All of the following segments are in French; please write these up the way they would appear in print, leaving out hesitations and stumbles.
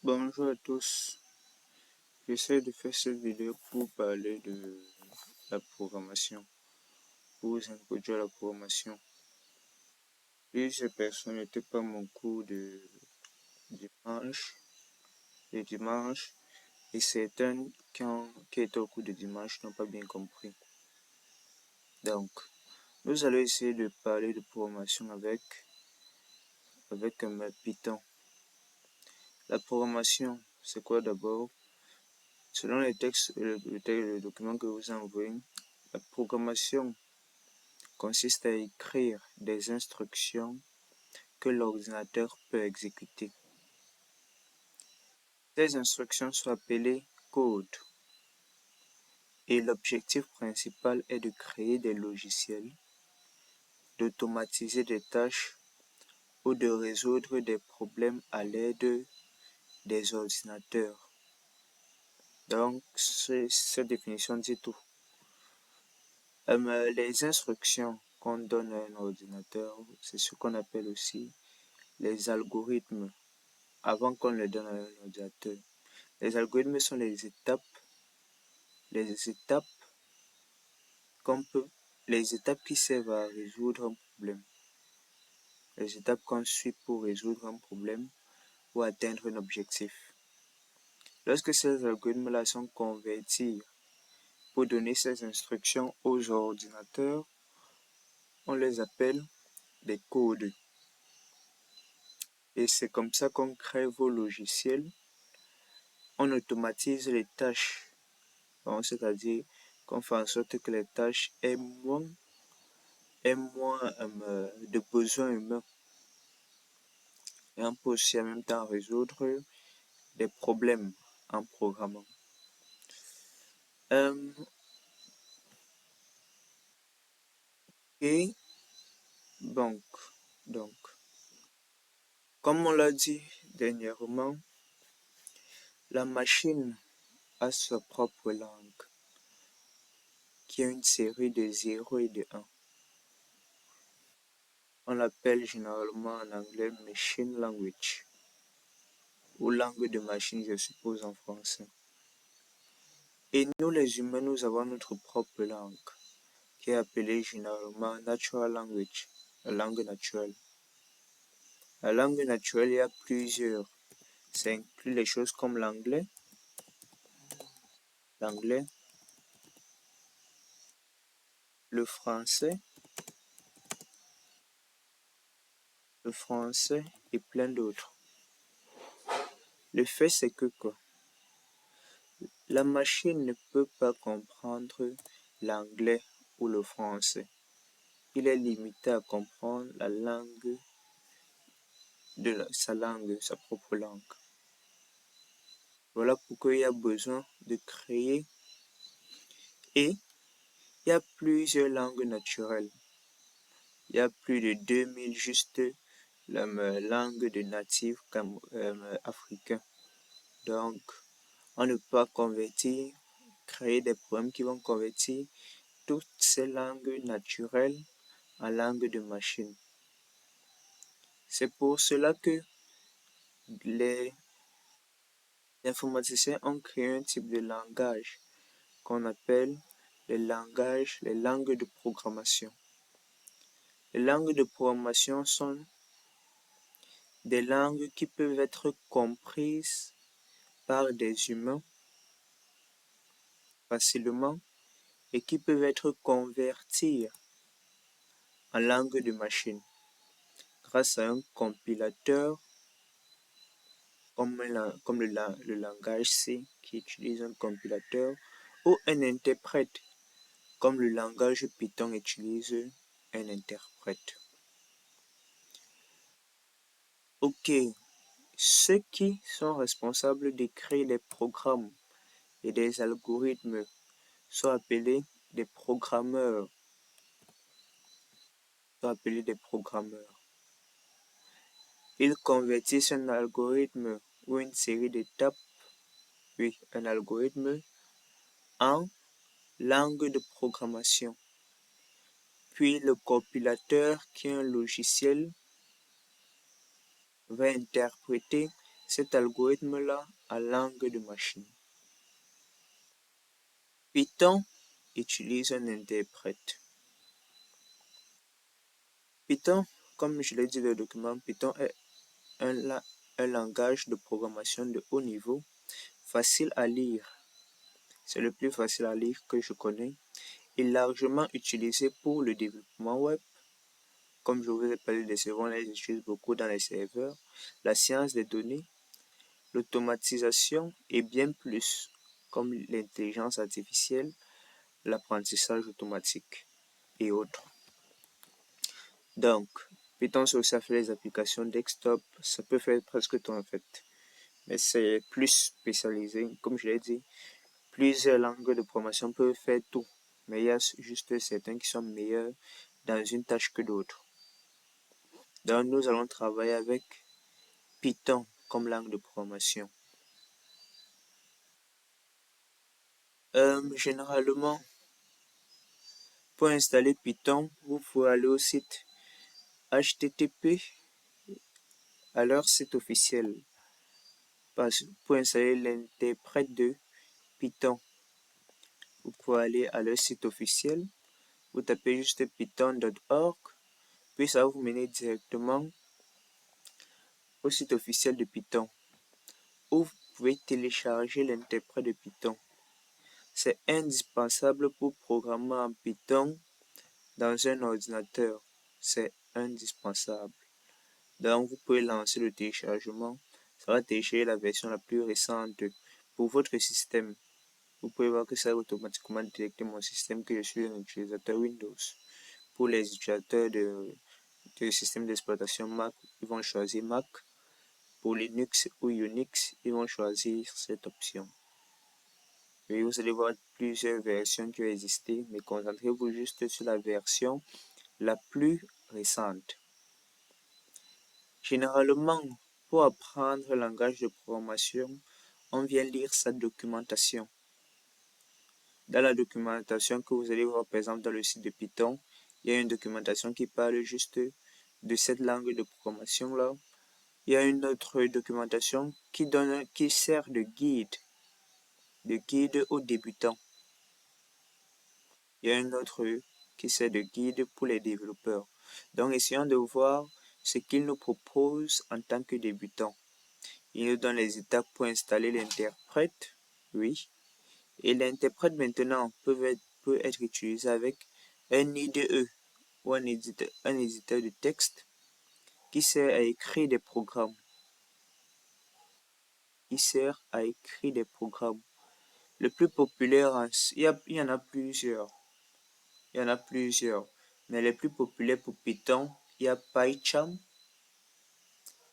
Bonjour à tous, j'essaie de faire cette vidéo pour parler de la programmation, pour vous introduire à la programmation. Plusieurs personnes n'étaient pas mon cours de dimanche, et certains qui étaient au cours de dimanche n'ont pas bien compris. Donc, nous allons essayer de parler de programmation avec Python. La programmation, c'est quoi d'abord? Selon le texte, le document que vous envoyez, la programmation consiste à écrire des instructions que l'ordinateur peut exécuter. Ces instructions sont appelées codes et l'objectif principal est de créer des logiciels, d'automatiser des tâches ou de résoudre des problèmes à l'aide des ordinateurs. Donc, cette définition dit tout. Les instructions qu'on donne à un ordinateur, c'est ce qu'on appelle aussi les algorithmes avant qu'on les donne à un ordinateur. Les algorithmes sont les étapes qui servent à résoudre un problème. Les étapes qu'on suit pour résoudre un problème ou atteindre un objectif. Lorsque ces algorithmes-là sont convertis pour donner ces instructions aux ordinateurs, on les appelle des codes. Et c'est comme ça qu'on crée vos logiciels. On automatise les tâches. C'est-à-dire qu'on fait en sorte que les tâches aient moins de besoins humains. Et on peut aussi en même temps résoudre des problèmes en programmant. Et donc, comme on l'a dit dernièrement, la machine a sa propre langue, qui est une série de 0 et de 1. On l'appelle généralement en anglais machine language, ou langue de machine, je suppose en français. Et nous, les humains, nous avons notre propre langue, qui est appelée généralement natural language, la langue naturelle. La langue naturelle, il y a plusieurs. Ça inclut les choses comme l'anglais, le français et plein d'autres. Le fait, c'est que quoi? La machine ne peut pas comprendre l'anglais ou le français. Il est limité à comprendre la langue sa propre langue. Voilà pourquoi il y a besoin de créer. Et il y a plusieurs langues naturelles. Il y a plus de 2000 juste langues de natifs africains. Donc, on ne peut pas créer des programmes qui vont convertir toutes ces langues naturelles en langue de machine. C'est pour cela que les informaticiens ont créé un type de langage qu'on appelle les langues de programmation. Les langues de programmation sont des langues qui peuvent être comprises par des humains facilement et qui peuvent être converties en langue de machine grâce à un compilateur comme le langage C qui utilise un compilateur ou un interprète comme le langage Python utilise un interprète. Ok, ceux qui sont responsables d'écrire des programmes et des algorithmes sont appelés des programmeurs. Ils convertissent un algorithme ou une série d'étapes, un algorithme, en langue de programmation. Puis le compilateur, qui est un logiciel, va interpréter cet algorithme-là en langue de machine. Python utilise un interprète. Python, comme je l'ai dit dans le document, Python est un langage de programmation de haut niveau, facile à lire. C'est le plus facile à lire que je connais et largement utilisé pour le développement web. Comme je vous ai parlé des serveurs, on les utilise beaucoup dans les serveurs, la science des données, l'automatisation et bien plus, comme l'intelligence artificielle, l'apprentissage automatique et autres. Donc, Python, ça fait les applications desktop, ça peut faire presque tout en fait. Mais c'est plus spécialisé, comme je l'ai dit. Plusieurs langues de programmation peuvent faire tout, mais il y a juste certains qui sont meilleurs dans une tâche que d'autres. Donc, nous allons travailler avec Python comme langue de programmation. Généralement, pour installer Python, vous pouvez aller au site HTTP à leur site officiel pour installer l'interprète de Python. Vous pouvez aller à leur site officiel, vous tapez juste python.org, puis ça va vous mener directement au site officiel de Python, où vous pouvez télécharger l'interprète de Python. C'est indispensable pour programmer en Python dans un ordinateur. C'est indispensable. Donc, vous pouvez lancer le téléchargement. Ça va télécharger la version la plus récente pour votre système. Vous pouvez voir que ça va automatiquement détecter mon système que je suis un utilisateur Windows. Pour les utilisateurs de système d'exploitation Mac, ils vont choisir Mac. Pour Linux ou Unix, ils vont choisir cette option. Et vous allez voir plusieurs versions qui ont existé, mais concentrez-vous juste sur la version la plus récente. Généralement, pour apprendre le langage de programmation, on vient lire sa documentation. Dans la documentation que vous allez voir par exemple dans le site de Python, il y a une documentation qui parle juste de cette langue de programmation là. Il y a une autre documentation qui sert de guide aux débutants. Il y a une autre qui sert de guide pour les développeurs. Donc essayons de voir ce qu'il nous propose en tant que débutant. Il nous donne les étapes pour installer l'interprète, oui. Et l'interprète maintenant peut être utilisé avec un IDE ou un éditeur de texte qui sert à écrire des programmes. Le plus populaire, il y en a plusieurs. Mais les plus populaires pour Python, il y a PyCharm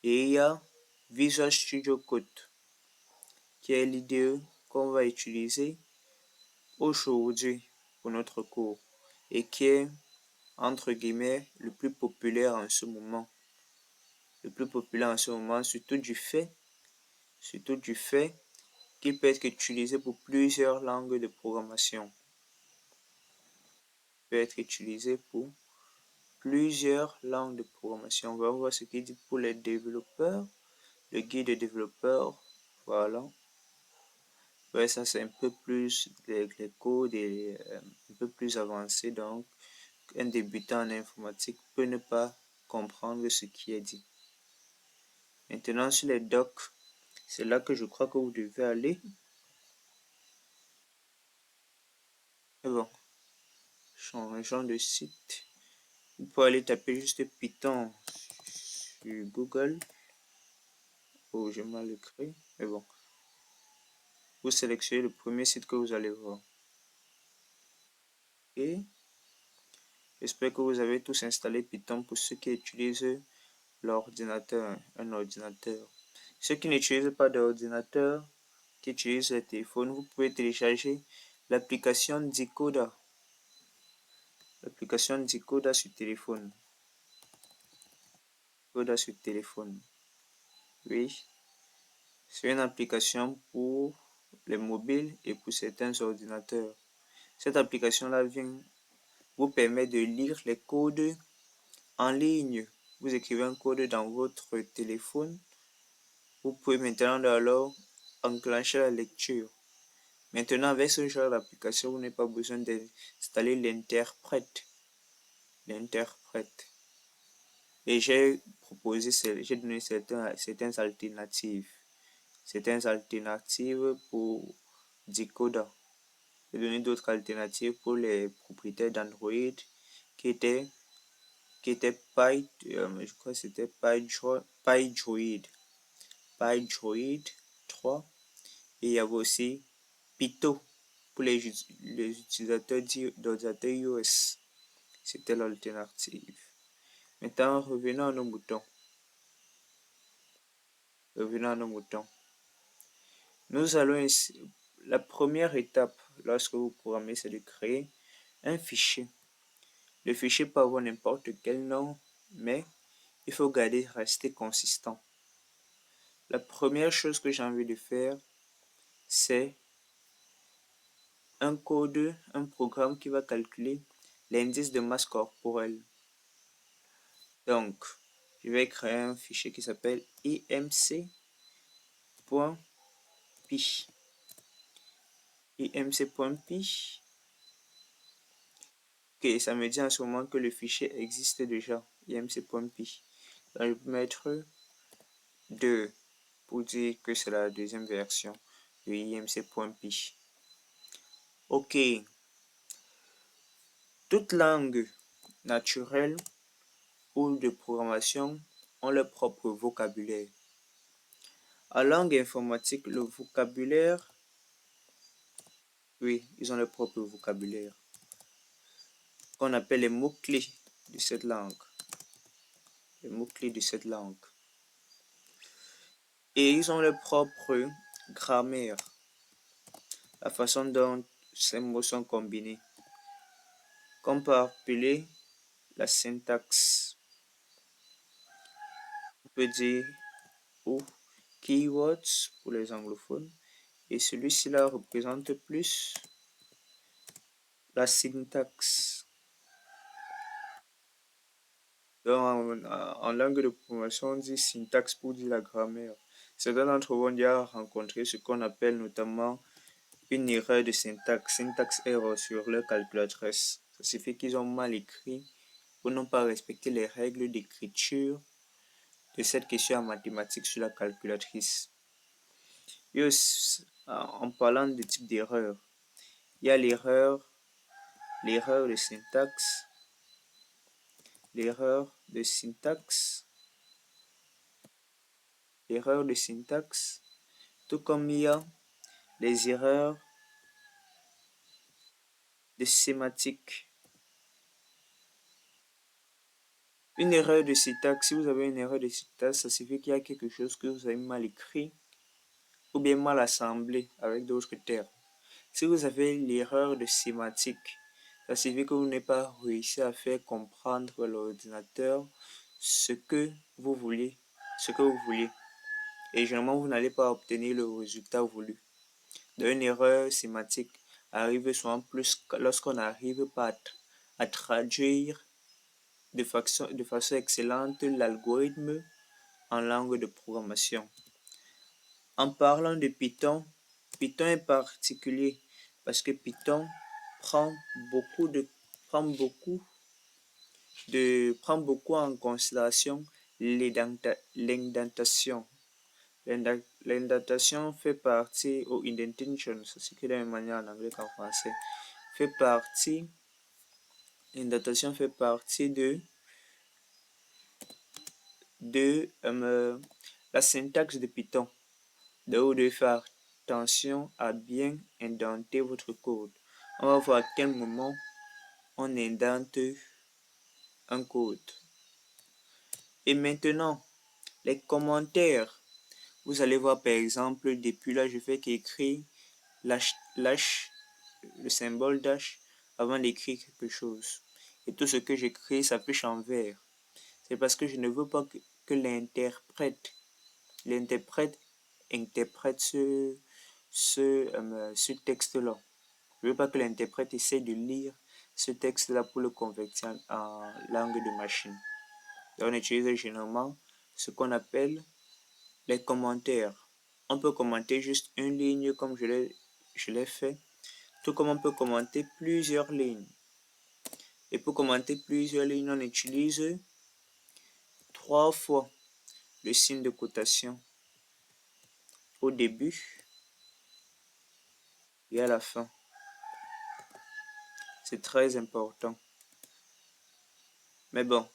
et il y a Visual Studio Code, qui est l'IDE qu'on va utiliser aujourd'hui pour notre cours et qui est, entre guillemets, le plus populaire en ce moment. Surtout du fait qu'il peut être utilisé pour plusieurs langues de programmation. On va voir ce qu'il dit pour les développeurs. Le guide des développeurs, voilà. Ouais, ça c'est un peu plus, les codes un peu plus avancé, donc un débutant en informatique peut ne pas comprendre ce qui est dit. Maintenant sur les docs, c'est là que je crois que vous devez aller. Et bon, changeons de site. Vous pouvez aller taper juste Python sur Google. Oh, j'ai mal écrit. Mais bon, vous sélectionnez le premier site que vous allez voir. Et j'espère que vous avez tous installé Python pour ceux qui utilisent un ordinateur. Ceux qui n'utilisent pas d'ordinateur, qui utilisent le téléphone, vous pouvez télécharger l'application Dicoda. Sur téléphone. Oui, c'est une application pour les mobiles et pour certains ordinateurs. Cette application-là vous permet de lire les codes en ligne. Vous écrivez un code dans votre téléphone Vous pouvez maintenant alors enclencher la lecture. Maintenant, avec ce genre d'application, vous n'avez pas besoin d'installer l'interprète. Et j'ai donné certaines alternatives pour Decoder. J'ai donné d'autres alternatives pour les propriétaires d'Android qui étaient je crois que c'était PyDroid 3. Et il y avait aussi Python pour les utilisateurs d'ordinateurs iOS. C'était l'alternative. Maintenant, revenons à nos moutons. Nous allons la première étape lorsque vous programmez, c'est de créer un fichier. Le fichier peut avoir n'importe quel nom, mais il faut rester consistant. La première chose que j'ai envie de faire, c'est un programme qui va calculer l'indice de masse corporelle. Donc, je vais créer un fichier qui s'appelle imc.py. Ok, ça me dit en ce moment que le fichier existe déjà, imc.py. Donc, je peux mettre 2 pour dire que c'est la deuxième version de imc.py. Ok, toute langue naturelle ou de programmation ont leur propre vocabulaire. En langue informatique, le vocabulaire, oui, ils ont leur propre vocabulaire, qu'on appelle les mots-clés de cette langue. Les mots-clés de cette langue. Et ils ont leur propre grammaire, la façon dont ces mots sont combinés, qu'on peut appeler la syntaxe. On peut dire ou keywords pour les anglophones, et celui-ci là représente plus la syntaxe. Donc, en langue de programmation, on dit syntaxe pour dire la grammaire. Certains d'entre vous ont déjà rencontré ce qu'on appelle notamment une erreur de syntaxe error sur leur calculatrice. Ça signifie qu'ils ont mal écrit ou n'ont pas respecté les règles d'écriture de cette question en mathématiques sur la calculatrice. Et aussi, en parlant de type d'erreur, il y a l'erreur de syntaxe, l'erreur de syntaxe, tout comme il y a les erreurs de sémantique. Une erreur de syntaxe, si vous avez une erreur de syntaxe, ça signifie qu'il y a quelque chose que vous avez mal écrit ou bien mal assemblé avec d'autres termes. Si vous avez l'erreur de sémantique, ça signifie que vous n'avez pas réussi à faire comprendre à l'ordinateur ce que vous voulez. Et généralement, vous n'allez pas obtenir le résultat voulu. Donc, une erreur sémantique arrive souvent plus lorsqu'on n'arrive pas à traduire de façon excellente l'algorithme en langue de programmation. En parlant de Python, Python est particulier parce que Python prend beaucoup en considération l'indentation. L'indentation fait partie, ou indentation, c'est ce qui est de la même manière en anglais qu'en français, l'indentation fait partie de la syntaxe de Python. Donc, vous devez faire attention à bien indenter votre code. On va voir à quel moment on indente un code. Et maintenant, les commentaires. Vous allez voir par exemple, depuis là, je fais qu'écrire le symbole dash avant d'écrire quelque chose. Et tout ce que j'écris s'affiche en vert. C'est parce que je ne veux pas que l'interprète interprète ce texte-là. Je ne veux pas que l'interprète essaie de lire ce texte-là pour le convertir en langue de machine. Donc, on utilise généralement ce qu'on appelle les commentaires. On peut commenter juste une ligne comme je l'ai fait, tout comme on peut commenter plusieurs lignes. Et pour commenter plusieurs lignes, on utilise 3 fois le signe de cotation au début et à la fin. C'est très important. Mais bon,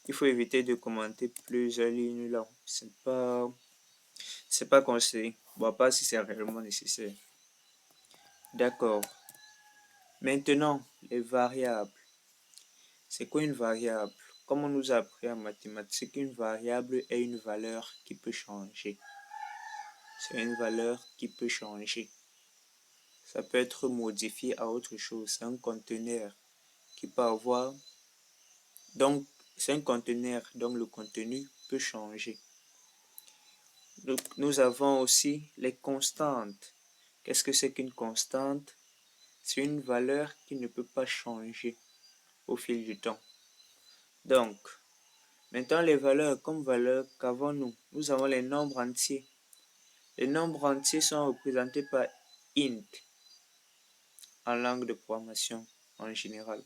il faut éviter de commenter plusieurs lignes là. C'est pas conseillé. Bon, pas si c'est réellement nécessaire. D'accord. Maintenant, les variables. C'est quoi une variable? Comme on nous a appris en mathématiques, une variable est une valeur qui peut changer. C'est une valeur qui peut changer. Ça peut être modifié à autre chose. C'est un conteneur qui peut avoir... Donc, c'est un conteneur dont le contenu peut changer. Donc, nous avons aussi les constantes. Qu'est-ce que c'est qu'une constante? C'est une valeur qui ne peut pas changer au fil du temps. Donc, maintenant les valeurs, comme valeurs qu'avons-nous? Nous avons les nombres entiers. Les nombres entiers sont représentés par int en langue de programmation en général.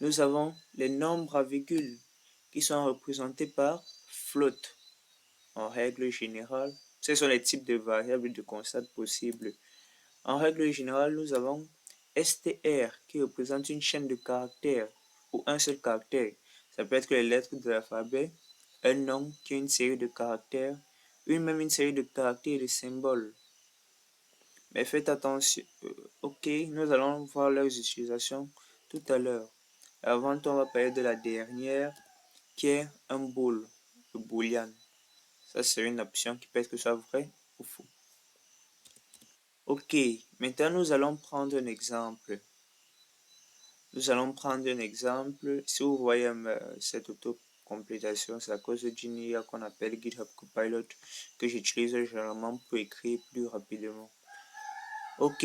Nous avons les nombres à virgule qui sont représentés par float en règle générale. Ce sont les types de variables de constantes possibles. En règle générale, nous avons str qui représente une chaîne de caractères ou un seul caractère. Ça peut être les lettres de l'alphabet, un nom qui est une série de caractères, ou même une série de caractères et de symboles. Mais faites attention. Ok, nous allons voir leurs utilisations tout à l'heure. Avant, on va parler de la dernière qui est un bool, le boolean. Ça, c'est une option qui peut être que ce soit vrai ou faux. Ok, maintenant nous allons prendre un exemple. Nous allons prendre un exemple. Si vous voyez cette autocomplétation, c'est à cause d'une IA qu'on appelle GitHub Copilot que j'utilise généralement pour écrire plus rapidement. Ok,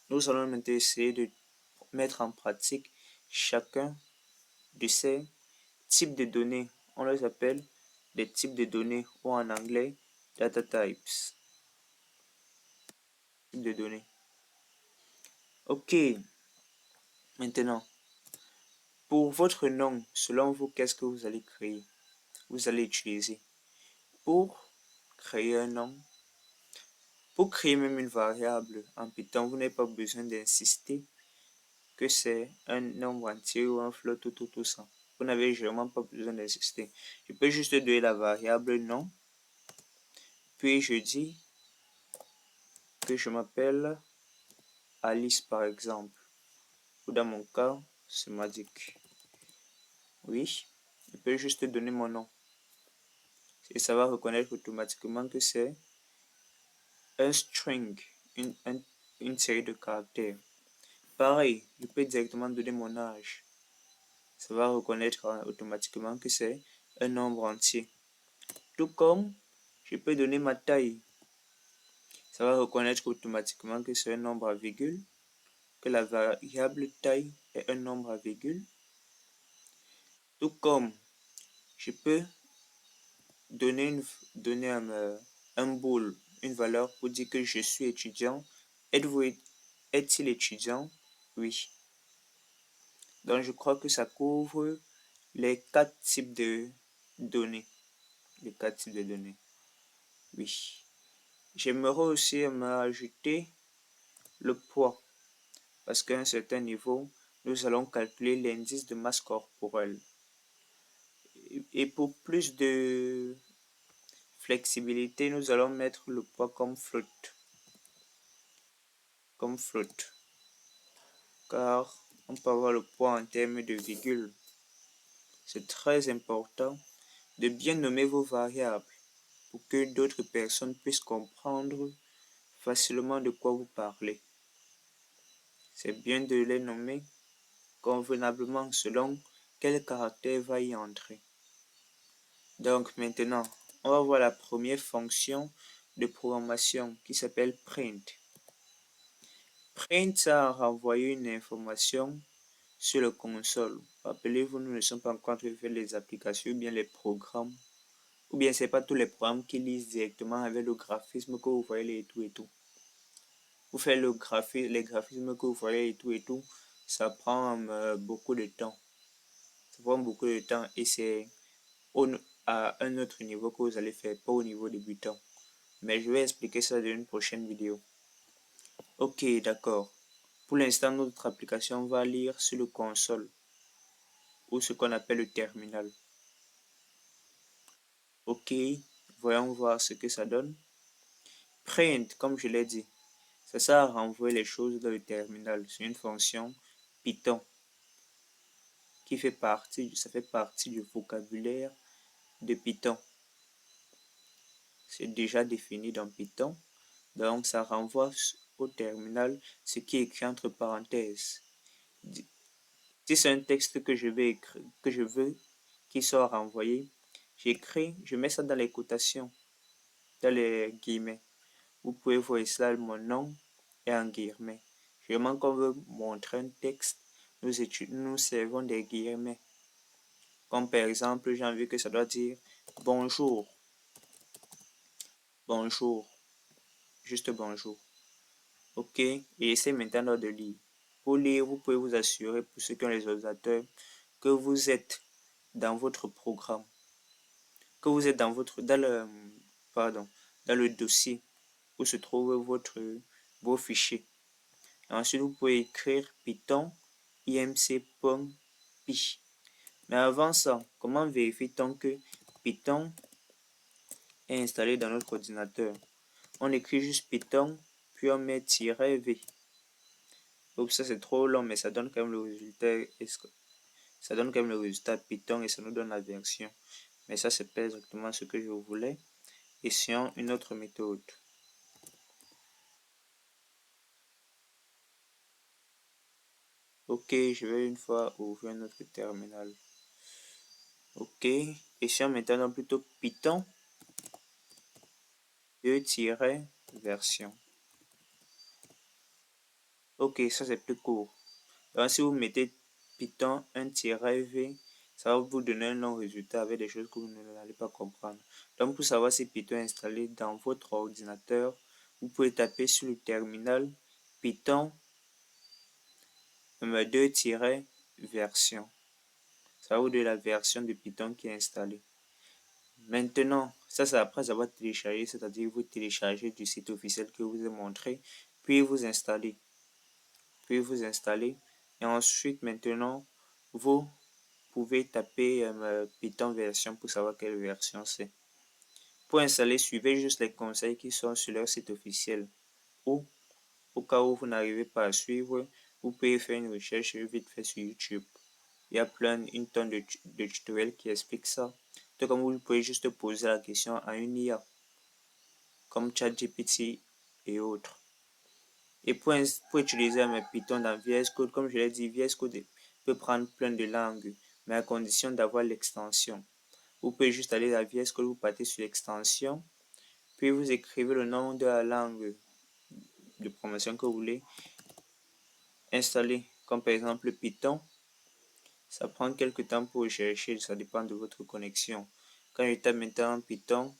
nous allons maintenant essayer de mettre en pratique chacun de ces types de données. On les appelle des types de données ou en anglais data types. Types de données. Ok, maintenant, pour votre nom, selon vous, qu'est-ce que vous allez créer? Vous allez utiliser pour créer un nom, pour créer même une variable en Python, vous n'avez pas besoin d'insister que c'est un nombre entier ou un float ou tout ça. Vous n'avez vraiment pas besoin d'insister. Je peux juste donner la variable nom, puis je dis que je m'appelle Alice par exemple, ou dans mon cas, c'est Madik. Oui, je peux juste donner mon nom. Et ça va reconnaître automatiquement que c'est un string, une série de caractères. Pareil, je peux directement donner mon âge. Ça va reconnaître automatiquement que c'est un nombre entier. Tout comme je peux donner ma taille. Ça va reconnaître automatiquement que c'est un nombre à virgule, que la variable taille est un nombre à virgule. Tout comme je peux donner un bool, une valeur pour dire que je suis étudiant. Est-il étudiant? Oui. Donc je crois que ça couvre les 4 types de données. Les 4 types de données. Oui. J'aimerais aussi ajouter le poids. Parce qu'à un certain niveau, nous allons calculer l'indice de masse corporelle. Et pour plus de flexibilité, nous allons mettre le poids comme float. Comme float. Car on peut avoir le poids en termes de virgule. C'est très important de bien nommer vos variables pour que d'autres personnes puissent comprendre facilement de quoi vous parlez. C'est bien de les nommer convenablement selon quel caractère va y entrer. Donc maintenant, on va voir la première fonction de programmation qui s'appelle print. Print, ça a renvoyé une information sur la console. Rappelez-vous, nous ne sommes pas encore en train de faire les applications ou bien les programmes Ou bien c'est pas tous les programmes qui lisent directement avec le graphisme que vous voyez et tout et tout. Vous faites les graphismes que vous voyez et tout, ça prend beaucoup de temps. Ça prend beaucoup de temps et c'est à un autre niveau que vous allez faire, pas au niveau débutant. Mais je vais expliquer ça dans une prochaine vidéo. Ok, d'accord. Pour l'instant, notre application va lire sur le console ou ce qu'on appelle le terminal. Ok, voyons voir ce que ça donne. Print, comme je l'ai dit, ça sert à renvoyer les choses dans le terminal. C'est une fonction Python qui fait partie du vocabulaire de Python. C'est déjà défini dans Python. Donc, ça renvoie au terminal ce qui est écrit entre parenthèses. Si c'est un texte que je veux qu'il soit renvoyé, j'écris, je mets ça dans les cotations, dans les guillemets. Vous pouvez voir cela, mon nom est en guillemets. Vraiment, quand on veut montrer un texte, nous servons des guillemets. Comme par exemple, j'ai envie que ça doit dire bonjour, bonjour, juste bonjour. Ok, et essayez maintenant de lire. Pour lire, vous pouvez vous assurer, pour ceux qui ont les ordinateurs, que vous êtes dans votre programme, que vous êtes dans dans le dossier où se trouvent vos fichiers. Et ensuite, vous pouvez écrire python imc.py. Mais avant ça, comment vérifie-t-on que Python est installé dans notre ordinateur? On écrit juste Python, puis on met -v. Oups, ça c'est trop long, mais ça donne quand même le résultat. Ça donne quand même le résultat Python et ça nous donne la version. Mais ça, c'est pas exactement ce que je voulais. Essayons une autre méthode. Ok, je vais une fois ouvrir notre terminal. Ok, essayons maintenant plutôt Python 2-version. Ok, ça c'est plus court. Donc, si vous mettez Python 1-v, ça va vous donner un long résultat avec des choses que vous n'allez pas comprendre. Donc, pour savoir si Python est installé dans votre ordinateur, vous pouvez taper sur le terminal Python 2-version. Ça va vous donner la version de Python qui est installée. Maintenant, ça c'est après avoir téléchargé, c'est-à-dire vous téléchargez du site officiel que je vous ai montré, puis vous installez. Et ensuite, maintenant, vous pouvez taper Python version pour savoir quelle version c'est. Pour installer, suivez juste les conseils qui sont sur leur site officiel. Ou, au cas où vous n'arrivez pas à suivre, vous pouvez faire une recherche vite fait sur YouTube. Il y a une tonne de tutoriels qui expliquent ça. Tout comme vous pouvez juste poser la question à une IA, comme ChatGPT et autres. Et pour utiliser un Python dans VS Code, comme je l'ai dit, VS Code peut prendre plein de langues, mais à condition d'avoir l'extension. Vous pouvez juste aller dans VS Code, vous partez sur l'extension, puis vous écrivez le nom de la langue de programmation que vous voulez installer, comme par exemple Python. Ça prend quelques temps pour chercher, ça dépend de votre connexion. Quand je tape maintenant Python,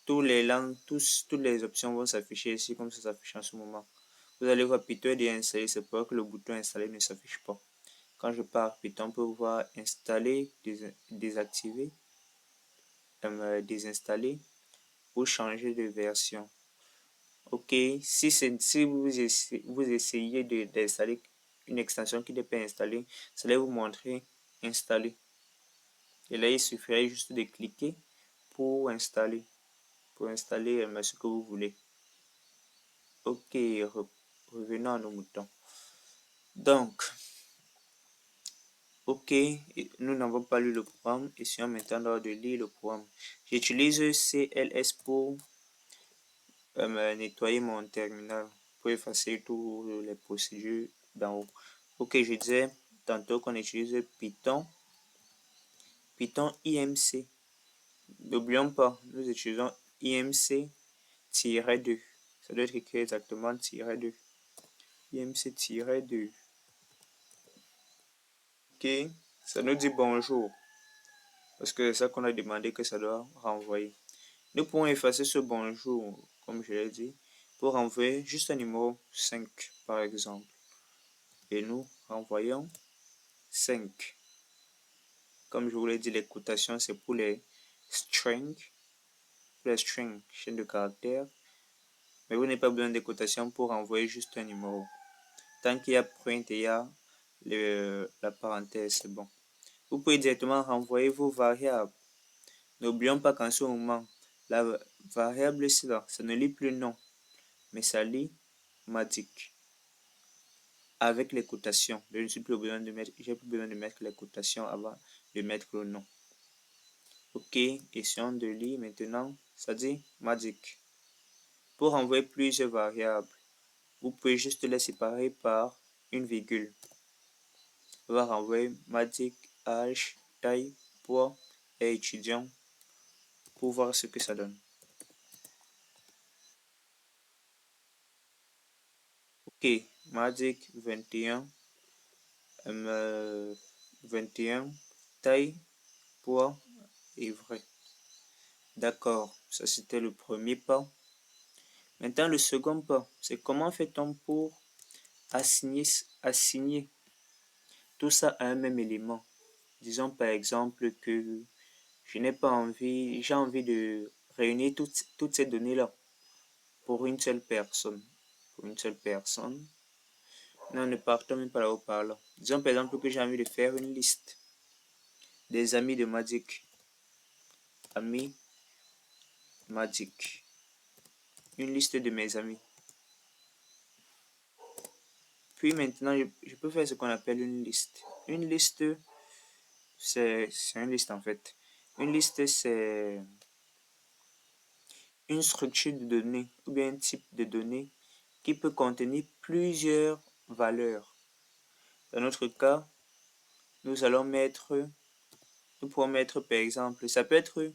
toutes les options vont s'afficher ici comme ça s'affiche en ce moment. Vous allez voir Python est déjà installé, c'est pour que le bouton installer ne s'affiche pas. Quand je pars Python, on peut voir installer, désactiver, désinstaller ou changer de version. Ok, si vous essayez d'installer une extension qui n'est pas installée, ça va vous montrer installer. Et là, il suffirait juste de cliquer pour installer ce que vous voulez. Ok, revenons à nos moutons. Donc, ok, nous n'avons pas lu le programme. Essayons maintenant de lire le programme. J'utilise CLS pour nettoyer mon terminal, pour effacer toutes les procédures d'en haut. Ok, je disais tantôt qu'on utilise Python IMC. N'oublions pas, nous utilisons IMC-2. Ça doit être écrit exactement -2. IMC-2. Ok, ça nous dit bonjour. parce que c'est ça qu'on a demandé que ça doit renvoyer. Nous pouvons effacer ce bonjour, comme je l'ai dit, pour renvoyer juste un numéro 5, par exemple. Et nous renvoyons 5. Comme je vous l'ai dit, les cotations, c'est pour les strings, chaîne de caractères. Mais vous n'avez pas besoin de cotations pour envoyer juste un numéro. Tant qu'il y a print et il y a la parenthèse, c'est bon. Vous pouvez directement renvoyer vos variables. N'oublions pas qu'en ce moment, la variable ici, là, ça ne lit plus non, mais ça lit magic avec les cotations. Je n'ai plus besoin de mettre, j'ai plus besoin de mettre les cotations avant de mettre le nom. Ok, essayons de lire maintenant. Ça dit magic. Pour envoyer plusieurs variables, vous pouvez juste les séparer par une virgule. On va renvoyer magic, âge, taille, poids et étudiant pour voir ce que ça donne. Ok, magic 21, 21, taille, poids et vrai. D'accord, ça c'était le premier pas. Maintenant le second pas, c'est comment fait-on pour assigner tout ça à un même élément. Disons par exemple que je n'ai pas envie, j'ai envie de réunir toutes ces données-là pour une seule personne. Pour une seule personne. Non, ne partons même pas là-haut par là. Disons par exemple que j'ai envie de faire une liste des amis de Magic. Amis Magic. Une liste de mes amis. Puis maintenant, je peux faire ce qu'on appelle une liste. Une liste, c'est une liste en fait. Une liste, c'est une structure de données ou bien un type de données qui peut contenir plusieurs valeurs. Dans notre cas, nous allons mettre, nous pourrons mettre par exemple, ça peut être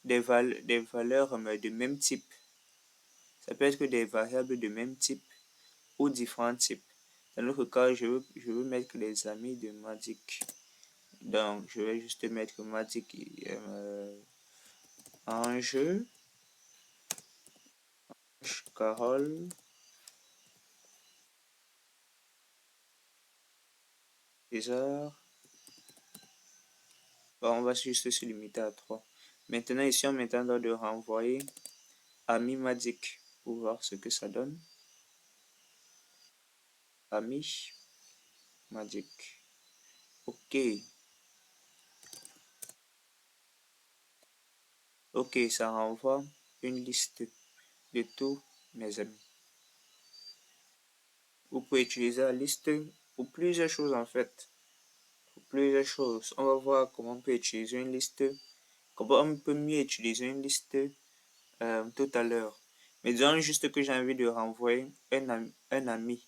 des valeurs de même type. Ça peut être des variables de même type ou différents types. Dans notre cas, je veux mettre les amis de Magic. Donc, je vais juste mettre Magic Ange, Carole, César. Bon, on va juste se limiter à 3. Maintenant, ici, on maintenant de renvoyer Ami Magic pour voir ce que ça donne. Ami Magic. Ok. Ok, ça renvoie une liste de tous mes amis. Vous pouvez utiliser la liste pour plusieurs choses en fait. Pour plusieurs choses. On va voir comment on peut utiliser une liste. Comment on peut mieux utiliser une liste tout à l'heure. Mais disons juste que j'ai envie de renvoyer un ami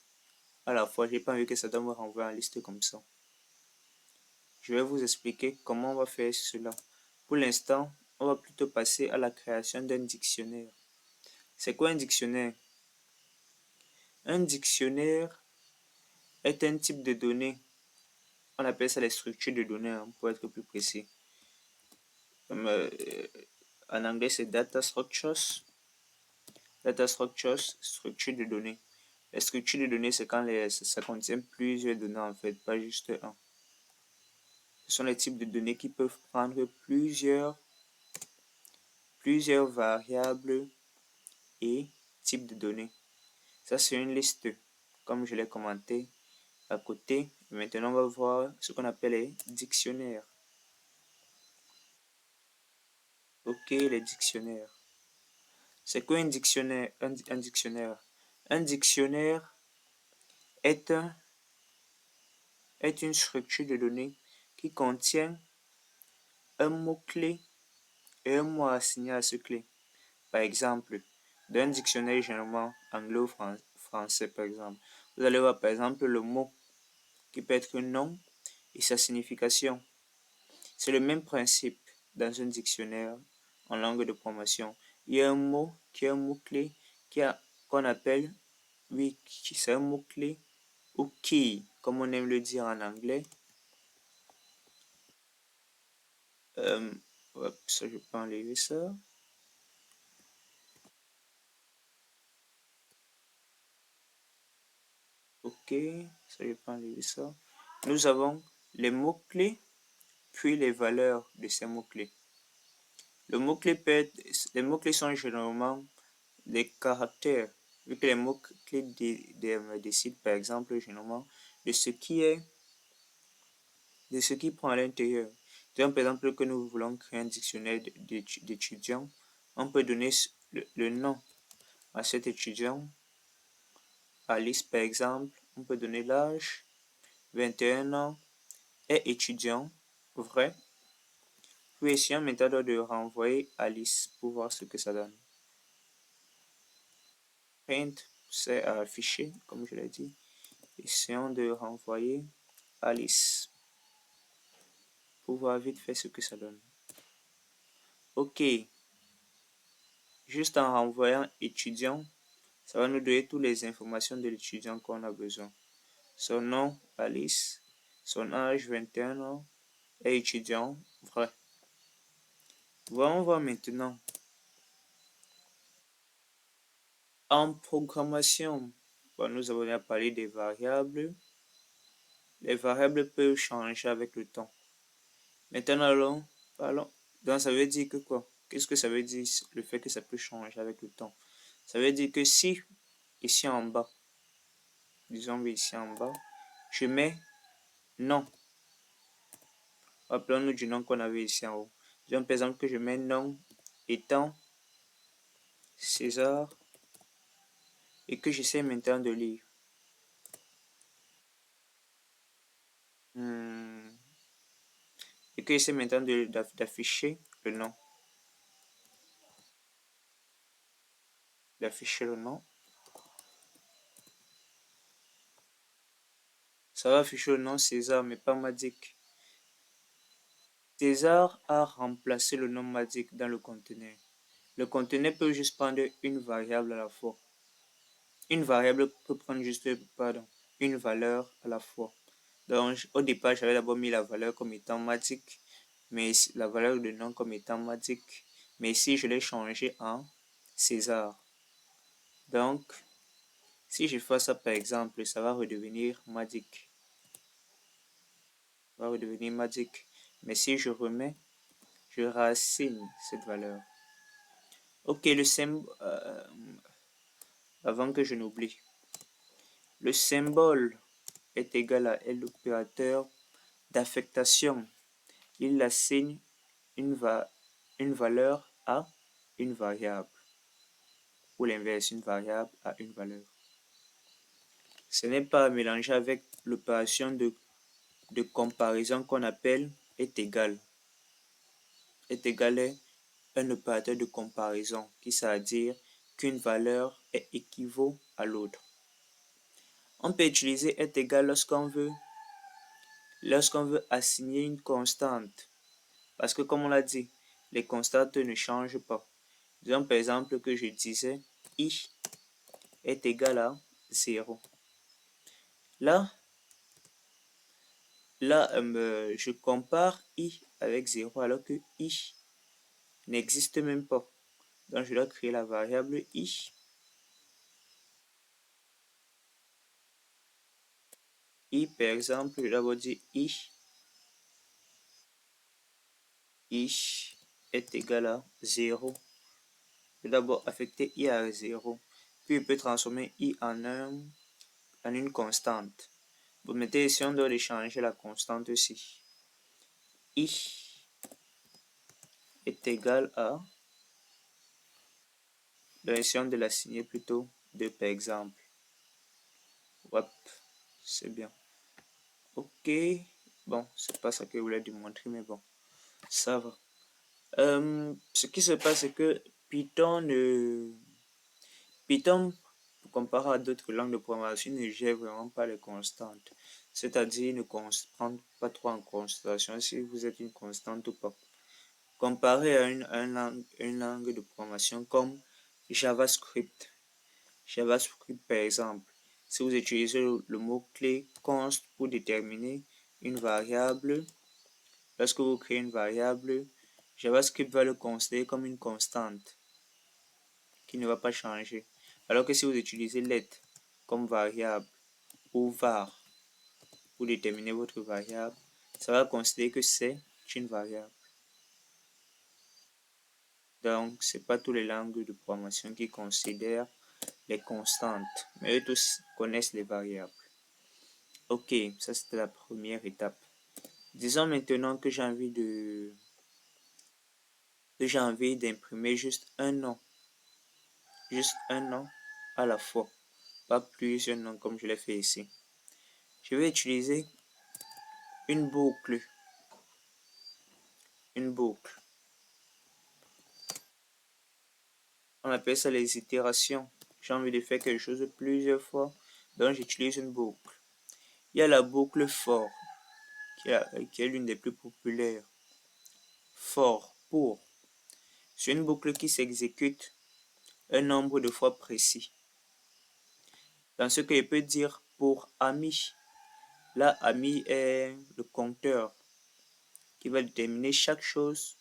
à la fois. J'ai pas envie que ça doit me renvoyer en liste comme ça. Je vais vous expliquer comment on va faire cela. Pour l'instant, on va plutôt passer à la création d'un dictionnaire. C'est quoi un dictionnaire? Un dictionnaire est un type de données. On appelle ça les structures de données, hein, pour être plus précis. En anglais, c'est data structures. Data structures, structure de données. Les structures de données, c'est quand ça contient plusieurs données en fait, pas juste un. Ce sont les types de données qui peuvent prendre plusieurs variables et types de données. Ça, c'est une liste, comme je l'ai commenté à côté. Maintenant, on va voir ce qu'on appelle les dictionnaires. Ok, les dictionnaires. C'est quoi un dictionnaire? Un dictionnaire. Un dictionnaire est, est une structure de données qui contient un mot-clé et un mot assigné à ce clé. Par exemple, dans un dictionnaire généralement anglo-français, par exemple, vous allez voir par exemple le mot qui peut être un nom et sa signification. C'est le même principe dans un dictionnaire en langue de promotion. Il y a un mot qui est un mot-clé qu'on appelle, oui, c'est un mot-clé ou key, comme on aime le dire en anglais. Hop, ça, je peux enlever ça. Ok, ça, je peux enlever ça. Nous avons les mots-clés, puis les valeurs de ces mots-clés. Les mots-clés sont généralement des caractères, vu que les mots-clés décident par exemple généralement de ce qui est, de ce qui prend à l'intérieur. Donc, par exemple, que nous voulons créer un dictionnaire d'étudiants, on peut donner le nom à cet étudiant. Alice, par exemple, on peut donner l'âge, 21 ans, est étudiant, vrai. Puis essayons maintenant de renvoyer Alice pour voir ce que ça donne. Print, c'est à afficher, comme je l'ai dit. Essayons de renvoyer Alice pour voir vite fait ce que ça donne. Ok, juste en renvoyant étudiant, ça va nous donner toutes les informations de l'étudiant qu'on a besoin. Son nom, Alice, son âge, 21 ans, est étudiant, vrai. Voyons voir maintenant. En programmation, nous avons déjà parlé des variables. Les variables peuvent changer avec le temps. Maintenant, parlons. Donc, ça veut dire que quoi? Qu'est-ce que ça veut dire le fait que ça peut changer avec le temps? Ça veut dire que si, ici en bas, disons ici en bas, je mets non. Rappelons-nous du nom qu'on avait ici en haut. Disons par exemple que je mets non étant César et que j'essaie maintenant de lire. Et que j'essaie maintenant d'afficher le nom. D'afficher le nom. Ça va afficher le nom César, mais pas Madik. César a remplacé le nom Madik dans le conteneur. Le conteneur peut juste prendre une variable à la fois. Une variable peut prendre juste, pardon, une valeur à la fois. Donc, au départ, j'avais d'abord mis la valeur comme étant Madik, mais la valeur de nom comme étant Madik. Mais ici, je l'ai changé en César. Donc, si je fais ça par exemple, ça va redevenir Madik. Ça va redevenir Madik. Mais si je remets, je rassigne cette valeur. Ok, le symbole, avant que je n'oublie, le symbole est égal à l'opérateur d'affectation. Il assigne une valeur à une variable, ou l'inverse, une variable à une valeur. Ce n'est pas mélangé avec l'opération de comparaison qu'on appelle est égal. Est égal est un opérateur de comparaison qui sert à dire qu'une valeur est équivaut à l'autre. On peut utiliser est égal lorsqu'on veut assigner une constante. Parce que comme on l'a dit, les constantes ne changent pas. Disons par exemple que je disais I est égal à 0. Là, je compare I avec 0 alors que I n'existe même pas. Donc je dois créer la variable I. I par exemple, je dois d'abord dire I est égal à 0. Je dois d'abord affecter I à 0. Puis je peux transformer I en une constante. Vous mettez ici, on doit changer la constante aussi. I est égal à, donc ici on de l'assigner plutôt 2 par exemple. Hop, c'est bien. Ok, bon, c'est pas ça que je voulais démontrer, mais bon, ça va. Ce qui se passe, c'est que Python, comparé à d'autres langues de programmation, ne gère vraiment pas les constantes. C'est-à-dire, ne prend pas trop en considération si vous êtes une constante ou pas. Comparé à une langue de programmation comme JavaScript. JavaScript, par exemple, si vous utilisez le mot-clé const pour déterminer une variable, lorsque vous créez une variable, JavaScript va le considérer comme une constante qui ne va pas changer. Alors que si vous utilisez let comme variable ou var pour déterminer votre variable, ça va considérer que c'est une variable. Donc, ce n'est pas toutes les langues de programmation qui considèrent les constantes, mais eux tous connaissent les variables. Ok, ça c'était la première étape. Disons maintenant que j'ai envie d'imprimer juste un nom à la fois, pas plusieurs noms comme je l'ai fait ici. Je vais utiliser une boucle. On appelle ça les itérations. J'ai envie de faire quelque chose plusieurs fois, donc j'utilise une boucle. Il y a la boucle for, qui est l'une des plus populaires. For, pour. C'est une boucle qui s'exécute un nombre de fois précis. Dans ce que je peux dire pour ami, là, ami est le compteur qui va déterminer chaque chose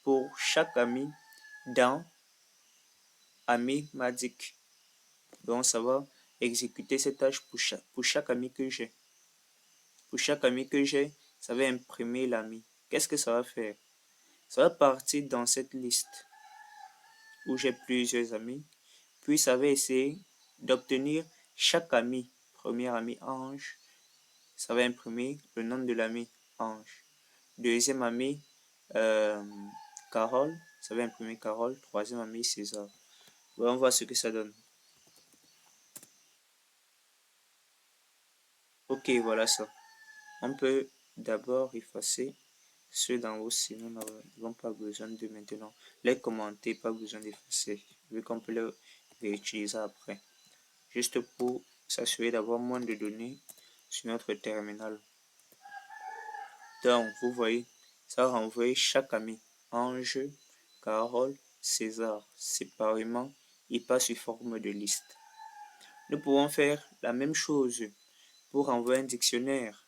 pour chaque ami dans ami magique. Donc, ça va exécuter cette tâche pour chaque ami que j'ai. Pour chaque ami que j'ai, ça va imprimer l'ami. Qu'est-ce que ça va faire? Ça va partir dans cette liste où j'ai plusieurs amis. Puis, ça va essayer d'obtenir chaque ami. Premier ami Ange, ça va imprimer le nom de l'ami Ange. Deuxième ami Carole, ça va imprimer Carole. Troisième ami César. On voit ce que ça donne. Ok, voilà ça. On peut d'abord effacer ceux d'en haut si nous n'avons pas besoin de maintenant. Les commenter, pas besoin d'effacer, vu qu'on peut les réutiliser après. Juste pour s'assurer d'avoir moins de données sur notre terminal. Donc, vous voyez, ça renvoie chaque ami. Ange, Carole, César, séparément, il passe sous forme de liste. Nous pouvons faire la même chose pour envoyer un dictionnaire.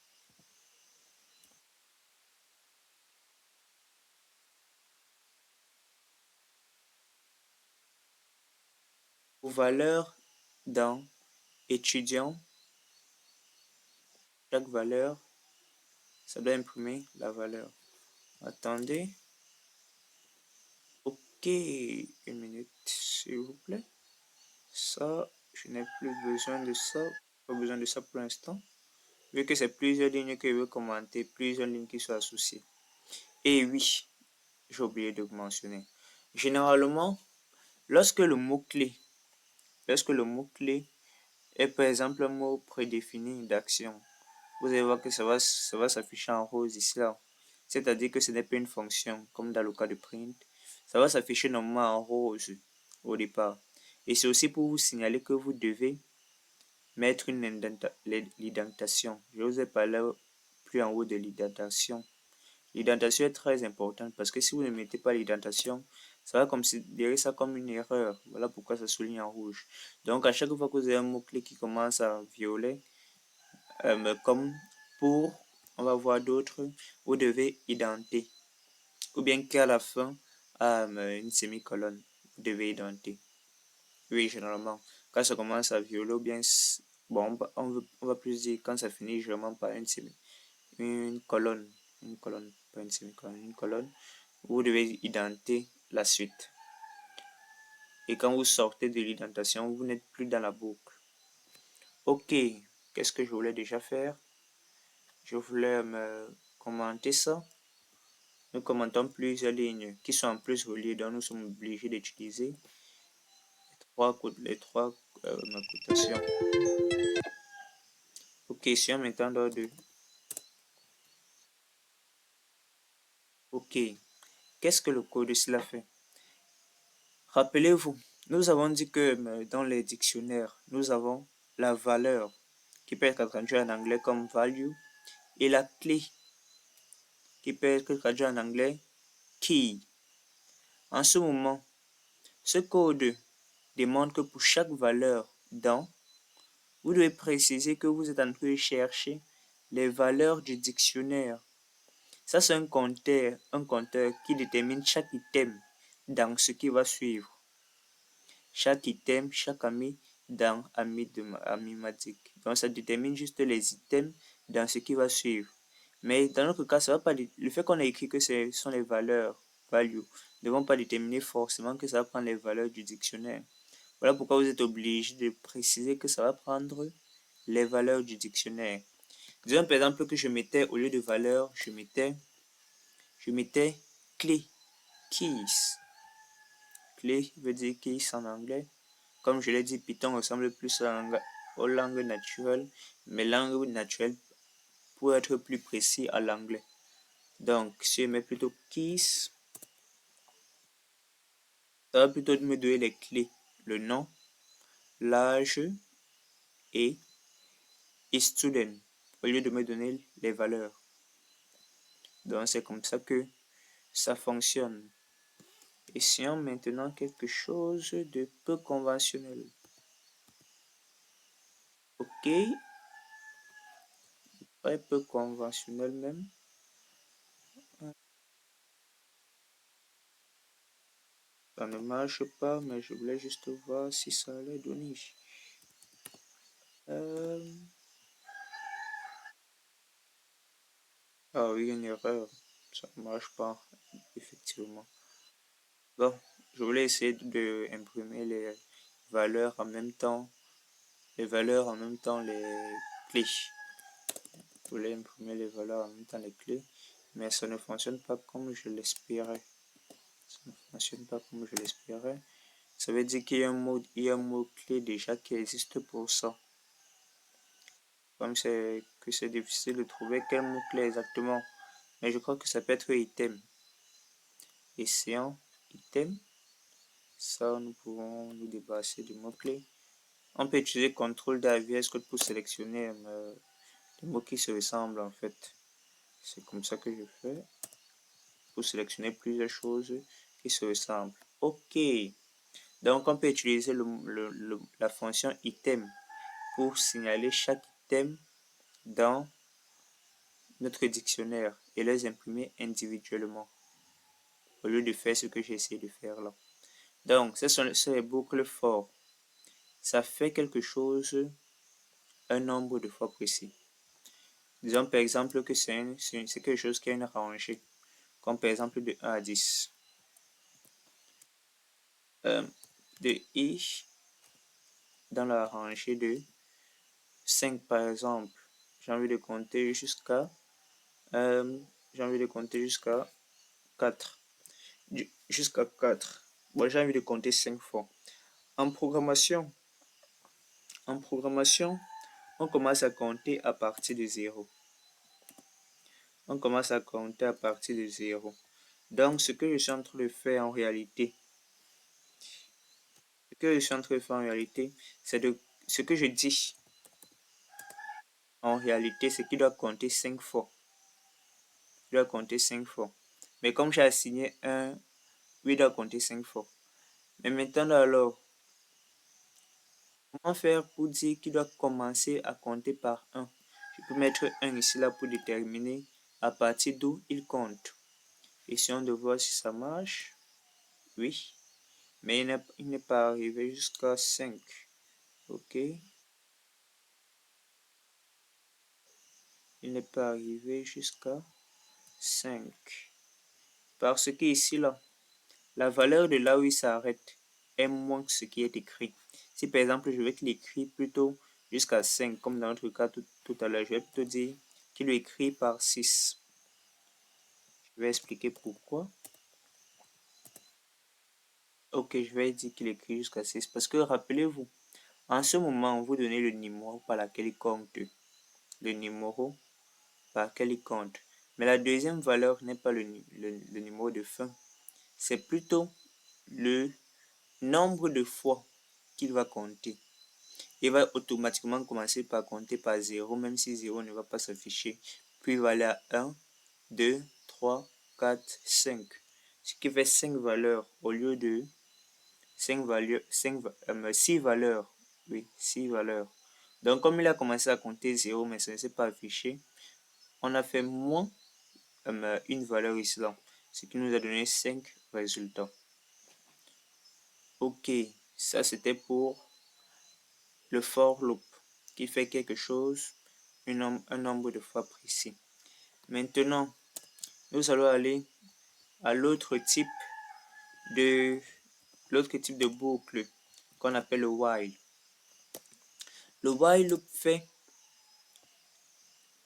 Pour valeur dans étudiant, chaque valeur, ça doit imprimer la valeur. Attendez. Ok, une minute, s'il vous plaît. Ça, je n'ai plus besoin de ça. Pas besoin de ça pour l'instant. Vu que c'est plusieurs lignes que je veux commenter, plusieurs lignes qui sont associées. Et oui, j'ai oublié de vous mentionner. Généralement, lorsque le mot-clé est par exemple un mot prédéfini d'action, vous allez voir que ça va s'afficher en rose ici là. C'est-à-dire que ce n'est pas une fonction, comme dans le cas de print. Ça va s'afficher normalement en rose au départ. Et c'est aussi pour vous signaler que vous devez mettre une indentation. Je vous ai parlé plus en haut de l'indentation. L'indentation est très importante parce que si vous ne mettez pas l'indentation, ça va considérer ça comme une erreur. Voilà pourquoi ça souligne en rouge. Donc à chaque fois que vous avez un mot-clé qui commence à violet, comme pour, on va voir d'autres, vous devez indenter. Ou bien qu'à la fin, une semi-colonne, vous devez indenter. Oui, généralement, quand ça commence à violer, ou bien, bon, on va plus dire quand ça finit généralement par une colonne, pas une semi-colonne, une colonne, vous devez indenter la suite. Et quand vous sortez de l'indentation, vous n'êtes plus dans la boucle. Ok, qu'est-ce que je voulais déjà faire? Je voulais commenter ça. Nous commentons plusieurs lignes qui sont en plus reliées, donc nous sommes obligés d'utiliser les trois cotations. Ok, question maintenant d'ordre. Ok, qu'est-ce que le code de cela fait? Rappelez-vous, nous avons dit que dans les dictionnaires, nous avons la valeur qui peut être traduite en anglais comme value et la clé qui peut être traduite en anglais key. En ce moment, ce code demande que pour chaque valeur dans, vous devez préciser que vous êtes en train de chercher les valeurs du dictionnaire. Ça, c'est un compteur qui détermine chaque item dans ce qui va suivre. Chaque item, chaque ami dans Amimatic. Donc, ça détermine juste les items dans ce qui va suivre. Mais dans notre cas, ça va pas, le fait qu'on a écrit que ce sont les valeurs, value, ne vont pas déterminer forcément que ça va prendre les valeurs du dictionnaire. Voilà pourquoi vous êtes obligé de préciser que ça va prendre les valeurs du dictionnaire. Disons par exemple que je mettais, au lieu de valeur, je mettais clé, keys. Clé veut dire keys en anglais. Comme je l'ai dit, Python ressemble plus aux langues naturelles, mais langue naturelle pour être plus précis à l'anglais. Donc, si je mets plutôt keys, ça va plutôt me donner les clés, le nom, l'âge et student, au lieu de me donner les valeurs. Donc, c'est comme ça que ça fonctionne. Essayons maintenant quelque chose de peu conventionnel. Ok, très peu conventionnel même. Ça ne marche pas, mais je voulais juste voir si ça allait donner. Ah oui, une erreur. Ça ne marche pas, effectivement. Bon, je voulais essayer de imprimer les valeurs en même temps, les clés. Je voulais imprimer les valeurs en même temps les clés, mais ça ne fonctionne pas comme je l'espérais. Ça ne fonctionne pas comme je l'espérais. Ça veut dire qu'il y a un mot-clé déjà qui existe pour ça. Comme c'est difficile de trouver quel mot-clé exactement. Mais je crois que ça peut être item. Essayons item. Ça, nous pouvons nous débarrasser du mot-clé. On peut utiliser CTRL-D Code pour sélectionner les mots qui se ressemblent en fait. C'est comme ça que je fais. Pour sélectionner plusieurs choses qui se ressemblent. Ok. Donc on peut utiliser la fonction item pour signaler chaque item dans notre dictionnaire et les imprimer individuellement au lieu de faire ce que j'ai essayé de faire là. Donc, ce sont les boucles for. Ça fait quelque chose un nombre de fois précis. Disons par exemple que c'est quelque chose qui a une rangée, comme par exemple de 1 à 10. De i dans la rangée de 5 par exemple. J'ai envie de compter jusqu'à j'ai envie de compter jusqu'à 4. Jusqu'à 4. Bon, j'ai envie de compter 5 fois. En programmation, on commence à compter à partir de 0. On commence à compter à partir de 0. Donc, ce que je suis en train de faire en réalité, c'est de ce que je dis en réalité, c'est qu'il doit compter 5 fois. Il doit compter 5 fois. Mais comme j'ai assigné 1, il doit compter 5 fois. Mais maintenant, alors, comment faire pour dire qu'il doit commencer à compter par 1? Je peux mettre 1 ici là pour déterminer à partir d'où il compte. Essayons de voir si ça marche. Oui, mais il n'est pas arrivé jusqu'à 5. Ok. Il n'est pas arrivé jusqu'à 5. Parce que ici, là, la valeur de là où il s'arrête est moins que ce qui est écrit. Si par exemple, je veux qu'il écrit plutôt jusqu'à 5, comme dans notre cas tout à l'heure, je vais plutôt dire qu'il écrit par 6. Je vais expliquer pourquoi. Ok, je vais dire qu'il écrit jusqu'à 6. Parce que rappelez-vous, en ce moment, vous donnez le numéro par lequel il compte. Le numéro par lequel il compte. Mais la deuxième valeur n'est pas le numéro de fin. C'est plutôt le nombre de fois qu'il va compter. Il va automatiquement commencer par compter par 0, même si 0 ne va pas s'afficher. Puis il va aller à 1, 2, 3, 4, 5. Ce qui fait 5 valeurs au lieu de 6 valeurs. Oui, 6 valeurs. Donc comme il a commencé à compter 0, mais ça ne s'est pas affiché, on a fait moins une valeur ici là, ce qui nous a donné 5 résultats. Ok, ça c'était pour le for loop qui fait quelque chose un nombre de fois précis. Maintenant, nous allons aller à l'autre type de boucle qu'on appelle le while. Le while loop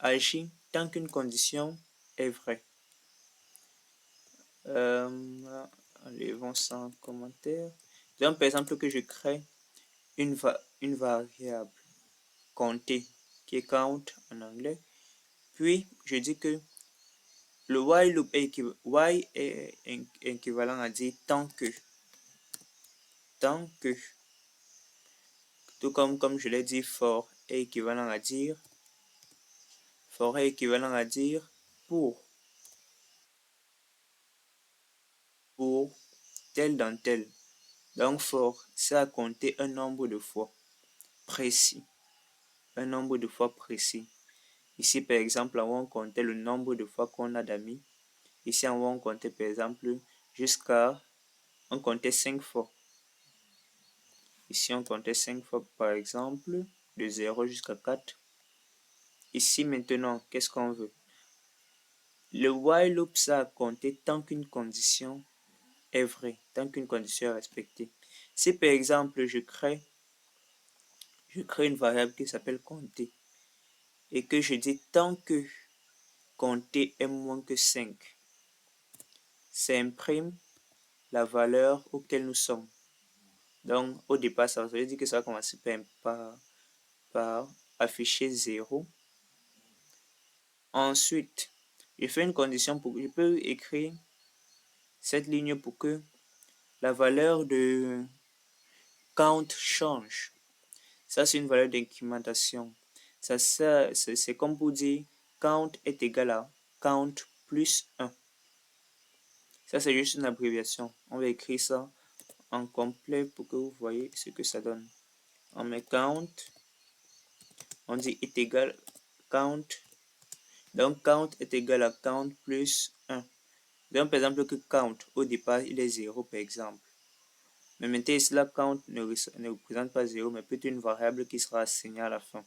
agit tant qu'une condition est vraie. Enlevons ça en commentaire. Donc, par exemple, que je crée une variable compter qui est count en anglais. Puis, je dis que le while loop est équivalent à dire tant que. Tout comme je l'ai dit, for est équivalent à dire pour tel dans tel. Donc for, c'est à compter un nombre de fois précis. Un nombre de fois précis. Ici, par exemple, on va compter le nombre de fois qu'on a d'amis. Ici, on va compter, par exemple, on comptait 5 fois. Ici, on comptait 5 fois, par exemple, de 0 jusqu'à 4. Ici, maintenant, qu'est-ce qu'on veut? Le while loop, ça a compté tant qu'une condition est vraie, tant qu'une condition est respectée. Si, par exemple, je crée une variable qui s'appelle compter et que je dis tant que compter est moins que 5, ça imprime la valeur auquel nous sommes. Donc, au départ, ça veut dire que ça va commencer par afficher 0. Ensuite, je fais une condition je peux écrire cette ligne pour que la valeur de count change. Ça, c'est une valeur d'incrémentation. C'est comme pour dire count est égal à count plus 1. Ça, c'est juste une abréviation. On va écrire ça en complet pour que vous voyez ce que ça donne. On met count, on dit est égal count. Donc, count est égal à count plus 1. Donc, par exemple, que count, au départ, il est 0, par exemple. Mais maintenant, ici, la count ne représente pas 0, mais plutôt une variable qui sera assignée à la fin.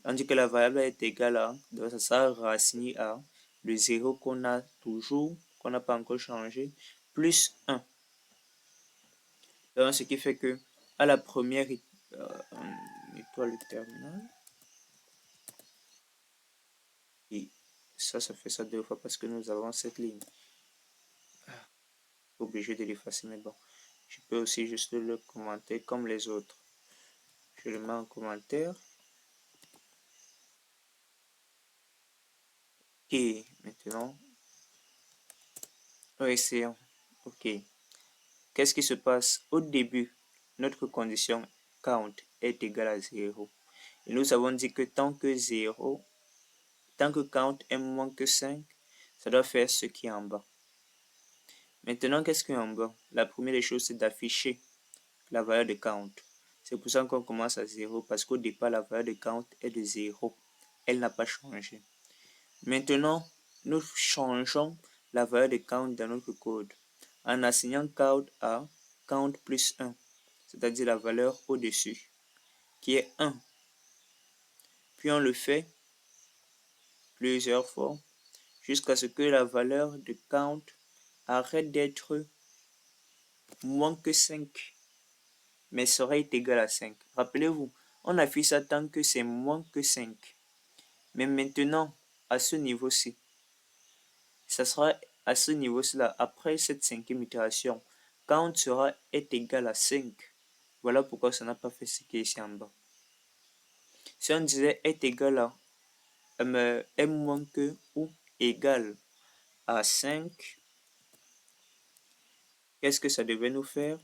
On dit que la variable est égale à, donc ça sera racine à le 0 qu'on a toujours, qu'on n'a pas encore changé, plus 1. Donc, ce qui fait que à la première, on nettoie le terminal. Et ça fait ça 2 fois parce que nous avons cette ligne. Obligé de l'effacer, mais bon. Je peux aussi juste le commenter comme les autres. Je le mets en commentaire. Ok, maintenant, essayons. Ok. Qu'est-ce qui se passe? Au début, notre condition count est égale à 0. Et nous avons dit que tant que count est moins que 5, ça doit faire ce qui est en bas. Maintenant, qu'est-ce qui est en bas? La première des choses, c'est d'afficher la valeur de count. C'est pour ça qu'on commence à 0, parce qu'au départ, la valeur de count est de 0. Elle n'a pas changé. Maintenant, nous changeons la valeur de count dans notre code en assignant count à count plus 1, c'est-à-dire la valeur au-dessus, qui est 1. Puis on le fait plusieurs fois jusqu'à ce que la valeur de count arrête d'être moins que 5, mais serait égale à 5. Rappelez-vous, on affiche ça tant que c'est moins que 5. Mais maintenant, à ce niveau-ci, ça sera à ce niveau-ci là, après cette 5e itération, count est égal à 5. Voilà pourquoi ça n'a pas fait ce qui est ici en bas. Si on disait est égal à est moins que ou égal à 5, qu'est-ce que ça devait nous faire?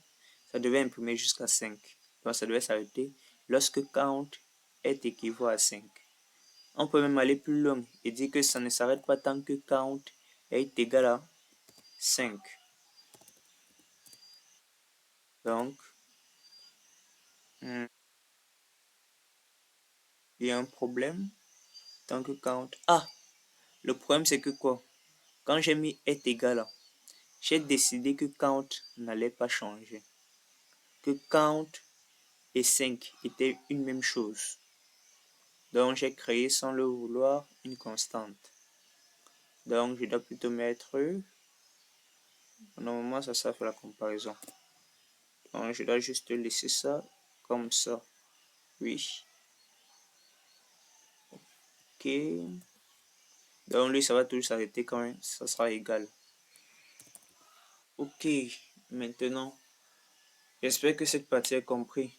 Ça devait imprimer jusqu'à 5. Donc ça devait s'arrêter lorsque count est équivalent à 5. On peut même aller plus loin et dire que ça ne s'arrête pas tant que count est égal à 5. Donc, il y a un problème tant que count. Ah, le problème c'est que quoi? Quand j'ai mis est égal, j'ai décidé que count n'allait pas changer, que count et 5 étaient une même chose. Donc j'ai créé sans le vouloir une constante. Donc je dois plutôt mettre, normalement ça fait la comparaison. Donc je dois juste laisser ça comme ça. Oui. Ok. Donc lui ça va toujours s'arrêter quand ça sera égal. Ok. Maintenant, j'espère que cette partie est comprise.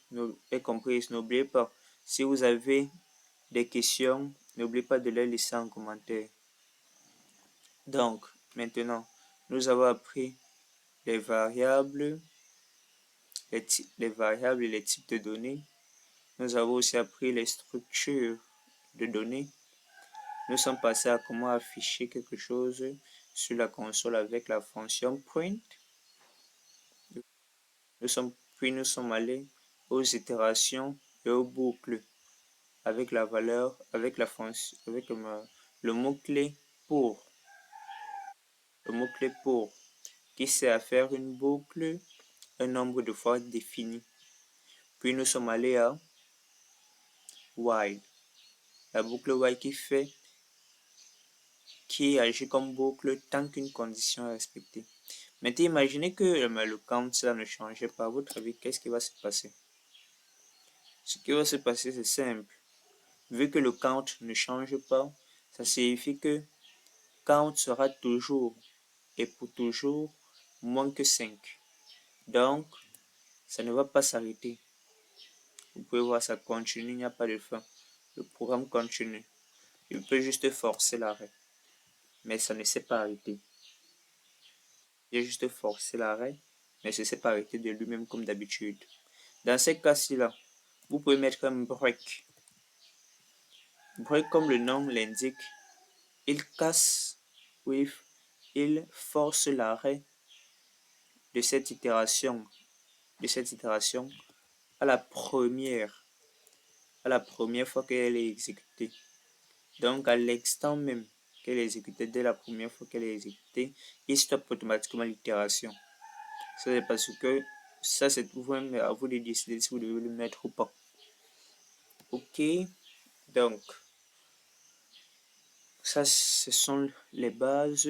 N'oubliez pas, si vous avez des questions, n'oubliez pas de les laisser en commentaire. Donc, maintenant, nous avons appris les variables, les variables et les types de données. Nous avons aussi appris les structures de données. Nous sommes passés à comment afficher quelque chose sur la console avec la fonction print. Puis nous sommes allés aux itérations et aux boucles avec la valeur, avec la fonction, avec le mot-clé pour. Le mot-clé pour qui sert à faire une boucle un nombre de fois défini. Puis nous sommes allés à while. La boucle while qui agit comme boucle tant qu'une condition est respectée. Maintenant, imaginez que le count ça ne changeait pas. À votre avis, qu'est-ce qui va se passer? Ce qui va se passer, c'est simple. Vu que le count ne change pas, ça signifie que count sera toujours et pour toujours moins que 5. Donc, ça ne va pas s'arrêter. Vous pouvez voir, ça continue, il n'y a pas de fin. Le programme continue. Il peut juste forcer l'arrêt, mais ça ne s'est pas arrêté. Il a juste forcé l'arrêt, mais ça ne s'est pas arrêté de lui-même comme d'habitude. Dans ces cas-ci-là, vous pouvez mettre un break. Break, comme le nom l'indique, il casse, oui, il force l'arrêt de cette itération, à la première fois qu'elle est exécutée. Donc, à l'instant même qu'elle est exécutée, dès la première fois qu'elle est exécutée, il stoppe automatiquement l'itération. Ça, c'est parce que ça, c'est vous-même à vous de décider si vous devez le mettre ou pas. Ok, donc, ça, ce sont les bases.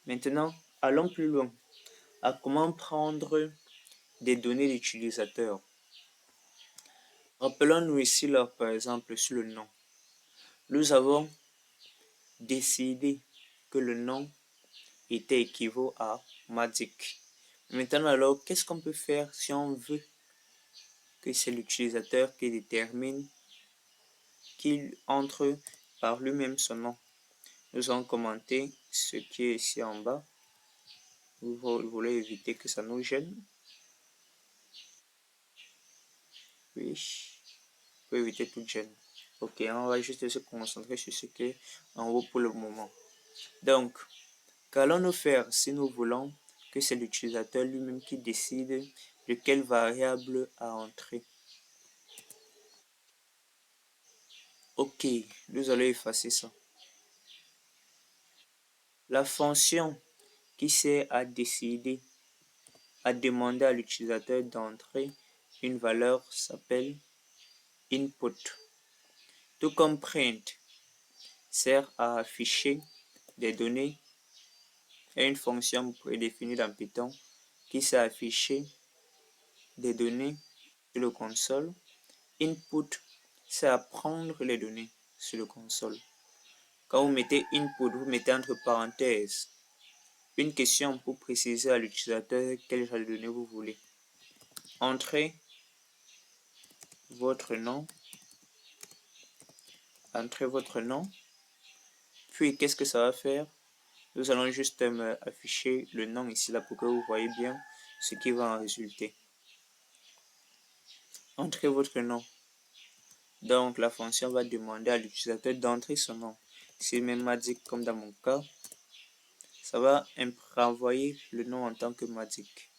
Maintenant, allons plus loin. À comment prendre des données d'utilisateurs. Rappelons-nous ici, là, par exemple, sur le nom. Nous avons décidé que le nom était équivaut à Magic. Maintenant, alors, qu'est-ce qu'on peut faire si on veut que c'est l'utilisateur qui détermine qu'il entre par lui-même son nom? Nous allons commenter ce qui est ici en bas. Vous voulez éviter que ça nous gêne. Oui, pour éviter toute gêne. Ok, on va juste se concentrer sur ce qui est en haut pour le moment. Donc, qu'allons-nous faire si nous voulons que c'est l'utilisateur lui-même qui décide de quelle variable à entrer? Ok, nous allons effacer ça. La fonction qui sert à décider, à demander à l'utilisateur d'entrer une valeur s'appelle input. Tout comme print sert à afficher des données et une fonction prédéfinie dans Python qui sert à afficher des données sur le console. Input sert à prendre les données sur le console. Quand vous mettez input, vous mettez entre parenthèses une question pour préciser à l'utilisateur quel genre de données vous voulez. Entrez votre nom. Entrez votre nom. Puis, qu'est-ce que ça va faire? Nous allons juste afficher le nom ici là pour que vous voyez bien ce qui va en résulter. Entrez votre nom. Donc, la fonction va demander à l'utilisateur d'entrer son nom. Si même Magic comme dans mon cas, ça va renvoyer le nom en tant que Magic.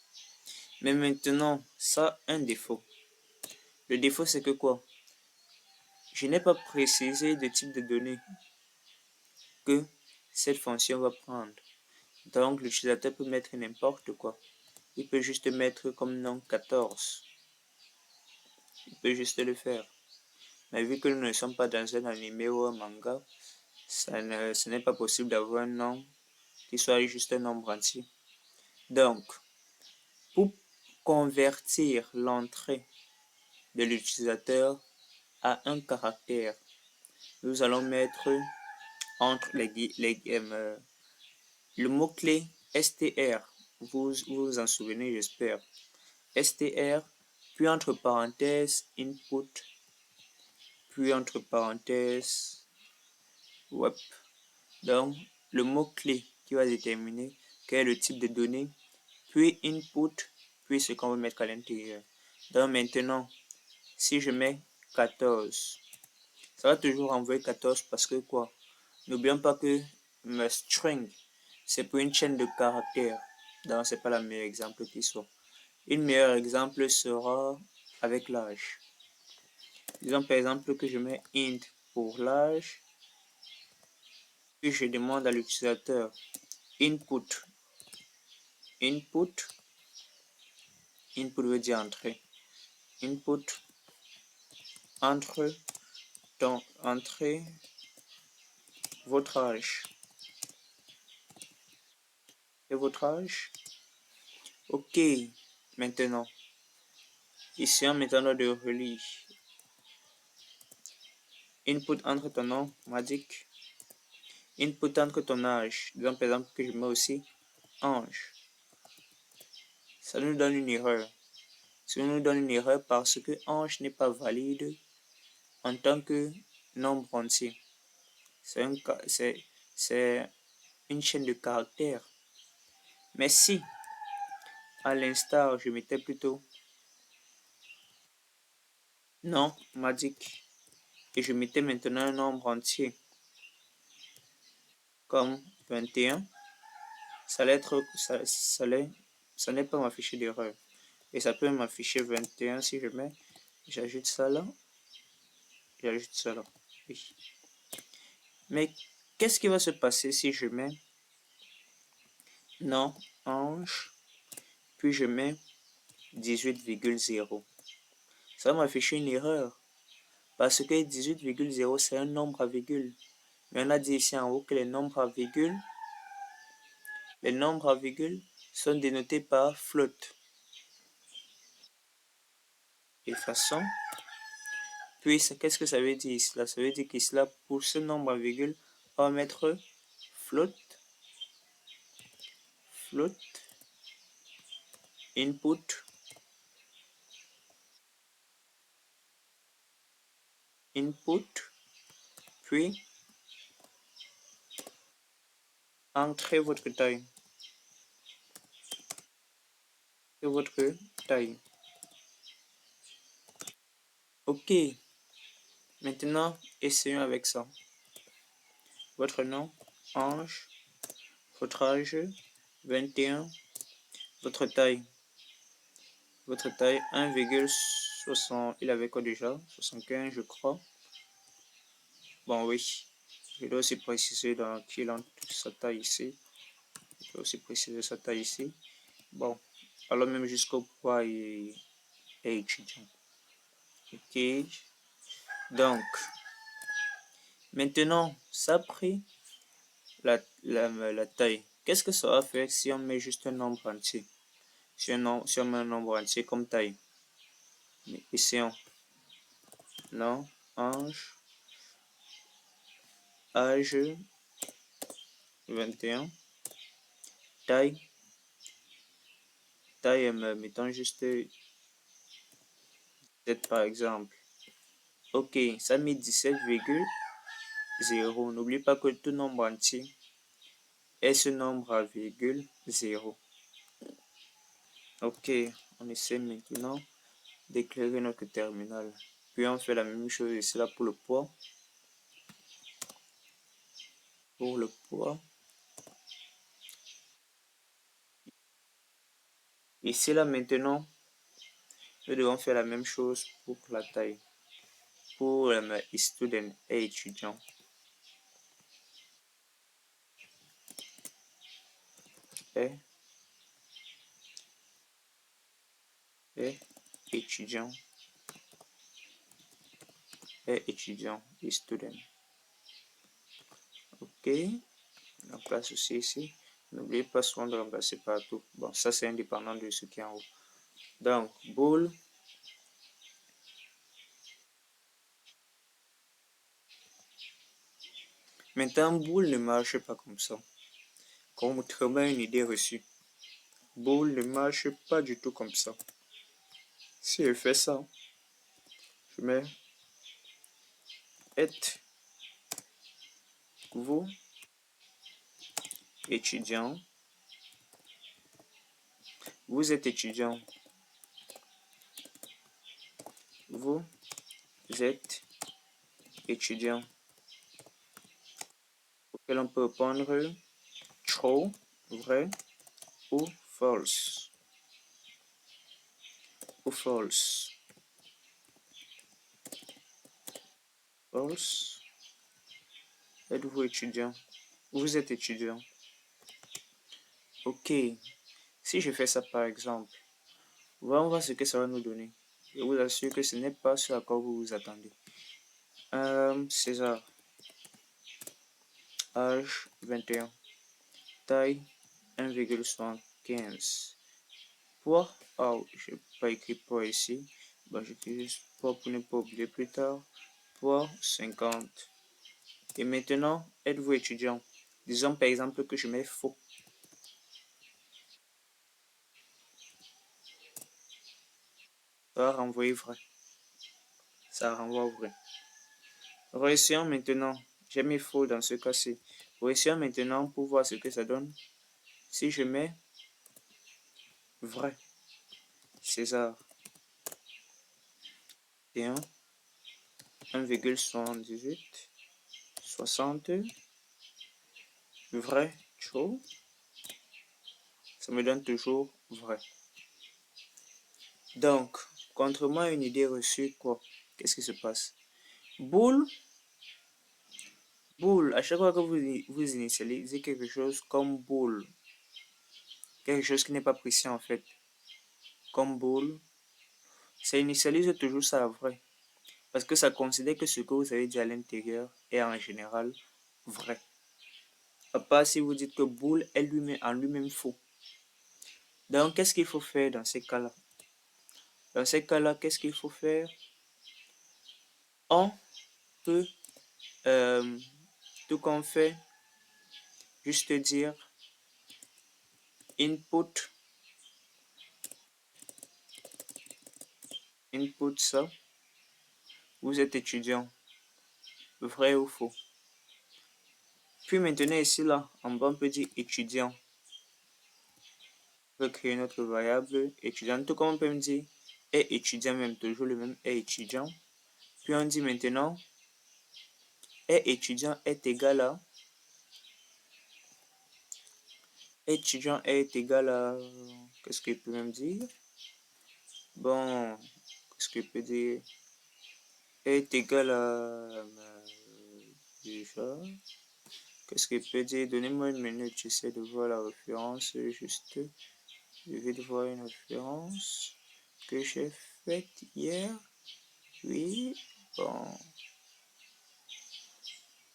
Mais maintenant, ça a un défaut. Le défaut, c'est que quoi? Je n'ai pas précisé de type de données que cette fonction va prendre. Donc, l'utilisateur peut mettre n'importe quoi. Il peut juste mettre comme nom 14. Il peut juste le faire. Mais vu que nous ne sommes pas dans un animé ou un manga, ce n'est pas possible d'avoir un nom qui soit juste un nombre entier. Donc, pour convertir l'entrée de l'utilisateur à un caractère, nous allons mettre entre le mot-clé str. Vous vous en souvenez, j'espère. Str, puis entre parenthèses input, puis entre parenthèses web. Donc, le mot-clé qui va déterminer quel est le type de données, puis input, puis ce qu'on va mettre à l'intérieur. Donc maintenant, si je mets 14, ça va toujours envoyer 14 parce que quoi? N'oublions pas que ma string, c'est pour une chaîne de caractères. Donc, c'est pas le meilleur exemple qui soit. Un meilleur exemple sera avec l'âge. Disons par exemple que je mets int pour l'âge, puis je demande à l'utilisateur input. Input veut dire entrée. Input entre votre âge et votre âge. Ok, maintenant, ici en mettant de relire. Input entre ton nom, Magic. Input entre ton âge. Disons par exemple que je mets aussi Ange. Ça nous donne une erreur. Ça nous donne une erreur parce que Ange n'est pas valide en tant que nombre entier. C'est une chaîne de caractères. Mais si, à l'instar, je mettais plutôt non, Magic, et je mettais maintenant un nombre entier comme 21, ça n'est pas m'afficher d'erreur. Et ça peut m'afficher 21 si je mets, j'ajoute ça là, oui. Mais qu'est-ce qui va se passer si je mets non, Ange, puis je mets 18,0? Ça va m'afficher une erreur. Parce que 18,0 c'est un nombre à virgule. Mais on a dit ici en haut que les nombres à virgule sont dénotés par float. De façon, puis qu'est-ce que ça veut dire cela? Ça veut dire que cela, pour ce nombre à virgule, on va mettre float, input, puis entrez votre taille. Ok, maintenant essayons avec ça. Votre nom, Ange, votre âge, 21, votre taille 1,60, il avait quoi déjà? 75 je crois. Bon oui, je dois aussi préciser dans qu'il entre sa taille ici. Je dois aussi préciser sa taille ici. Bon, alors même jusqu'au poids et étudiant. Ok, donc maintenant ça a pris la taille. Qu'est-ce que ça va faire si on met juste un nombre entier? Si on met un nombre entier comme taille. Essayons. Non, Ange, âge 21, taille, mettons juste 17 par exemple. Ok, ça met 17,0. N'oublie pas que tout nombre entier est ce nombre à virgule 0. Ok, on essaie maintenant d'éclairer notre terminal. Puis on fait la même chose ici là pour le poids. Ici là maintenant, nous devons faire la même chose pour la taille. Pour student et étudiant. est étudiant, student. Ok, on place aussi ici. N'oubliez pas souvent de remplacer partout. Bon, ça c'est indépendant de ce qui est en haut. Donc, bool. Maintenant, bool ne marche pas comme ça. Contrairement à une idée reçue. Bool ne marche pas du tout comme ça. Si je fais ça, je mets êtes-vous étudiant? Vous êtes étudiant. Vous êtes étudiant. Auquel on peut répondre true, vrai, ou false. Ou false. False. Êtes-vous étudiant? Vous êtes étudiant. Ok. Si je fais ça par exemple, voyons voir ce que ça va nous donner. Je vous assure que ce n'est pas ce à quoi vous vous attendez. César. Âge 21. Taille 1,75. Poids. Oh, je n'ai pas écrit poids ici. Bon, j'écris juste poids pour ne pas oublier plus tard. Poids 50. Et maintenant, êtes-vous étudiant? Disons par exemple que je mets faux. Ça va renvoyer vrai. Ça renvoie vrai. Réessayons maintenant. J'ai mis faux dans ce cas-ci. Réessayons maintenant pour voir ce que ça donne. Si je mets vrai, César, 1,78, 60, vrai, true, ça me donne toujours vrai. Donc, contrairement à une idée reçue, quoi, qu'est-ce qui se passe? Boule, à chaque fois que vous initialisez quelque chose comme boule, quelque chose qui n'est pas précis en fait, comme boule, ça initialise toujours ça à vrai. Parce que ça considère que ce que vous avez dit à l'intérieur est en général vrai. À part si vous dites que boule est en lui-même faux. Donc, qu'est-ce qu'il faut faire dans ces cas-là? Dans ces cas-là, qu'est-ce qu'il faut faire? On peut, tout qu'on fait, juste dire input ça, vous êtes étudiant, vrai ou faux. Puis maintenant ici là, en bas on peut dire étudiant. On peut créer notre variable étudiant, tout comme on peut me dire est étudiant, même toujours le même est étudiant. Puis on dit maintenant est étudiant est égal à étudiant est égal à, qu'est-ce qu'il peut même dire? Bon, qu'est-ce qu'il peut dire? Est égal à, déjà, qu'est-ce qu'il peut dire? Donnez-moi une minute, j'essaie de voir la référence, juste, je vais de voir une référence que j'ai faite hier. Oui, bon,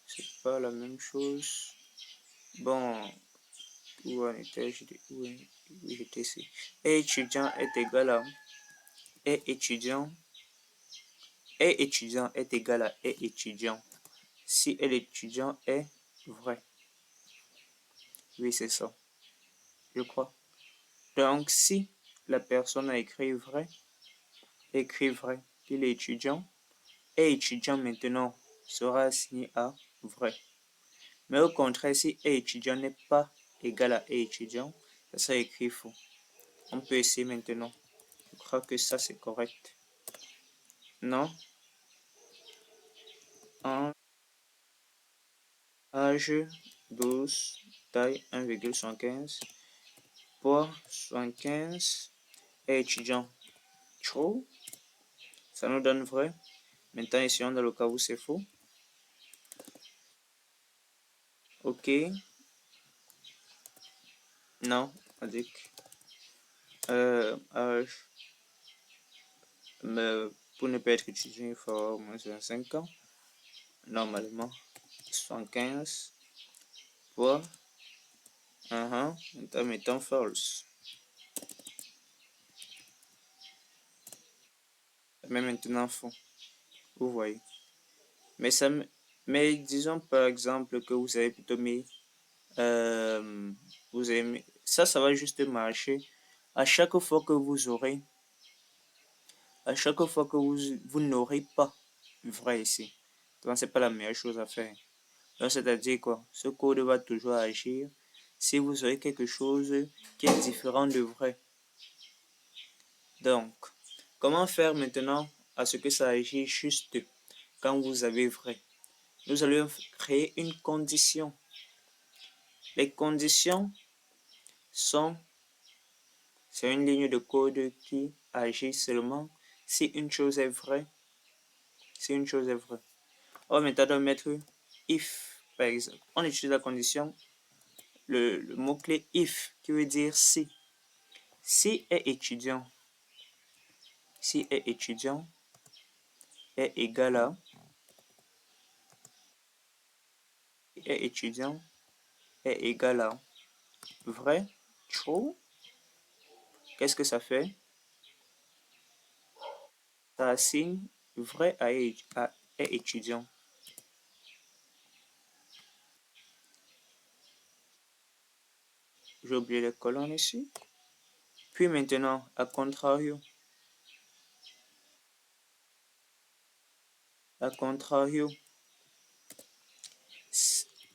c'est pas la même chose. Bon, où en étais-je? Oui, j'étais ici. Étudiant est égal à est étudiant. Est étudiant est égal à est étudiant. Si est étudiant est vrai. Oui, c'est ça. Je crois. Donc, si la personne a écrit vrai, qu'il est étudiant, est étudiant maintenant sera assigné à vrai. Mais au contraire, si est étudiant n'est pas égal à est étudiant, ça sera écrit faux. On peut essayer maintenant. Je crois que ça c'est correct. Non. En âge 12, taille 1,75, poids 75, est étudiant. True. Ça nous donne vrai. Maintenant, essayons dans le cas où c'est faux. Ok. Non, on dit que mais pour ne pas être étudiant, il faut avoir au moins 25 ans. Normalement, 75 fois mettons false. Mais maintenant faux. Vous voyez. Mais mais disons par exemple que vous avez plutôt mis vous avez mis, ça va juste marcher à chaque fois que vous aurez à chaque fois que vous n'aurez pas vrai ici. Donc c'est pas la meilleure chose à faire. Donc c'est-à-dire quoi? Ce code va toujours agir si vous aurez quelque chose qui est différent de vrai. Donc, comment faire maintenant à ce que ça agisse juste quand vous avez vrai? Nous allons créer une condition. Les conditions sont, c'est une ligne de code qui agit seulement si une chose est vraie. Si une chose est vraie. On va maintenant mettre if, par exemple. On utilise la condition, le mot-clé if, qui veut dire si. Si est étudiant. Si est étudiant est égal à est étudiant est égal à vrai, true. Qu'est-ce que ça fait? Ça assigne vrai à est étudiant. J'ai oublié les colonnes ici. Puis maintenant, à contrario,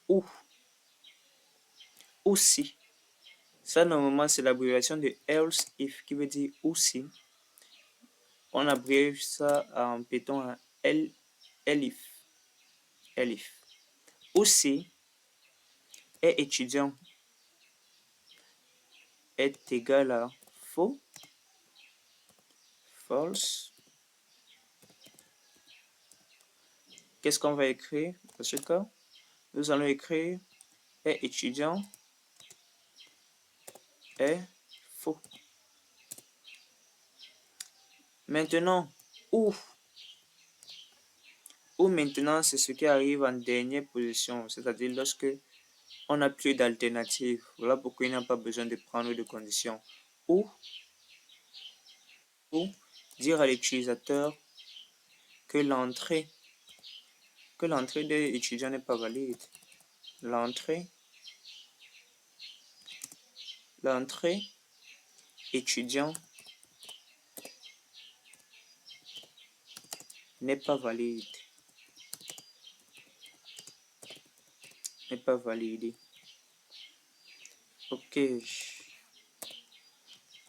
ou, ou si. Ça, normalement, c'est l'abréviation de else if qui veut dire ou si. On abrège ça en Python à elif. Elif. Ou si est étudiant est égal à faux, false. Qu'est-ce qu'on va écrire dans ce cas? Nous allons écrire est étudiant est faux. Maintenant, ou maintenant, c'est ce qui arrive en dernière position, c'est-à-dire lorsque on n'a plus d'alternative. Voilà pourquoi il n'a pas besoin de prendre de conditions. Ou dire à l'utilisateur que l'entrée de l'étudiant n'est pas valide. L'entrée étudiant n'est pas valide. N'est pas validé. Ok.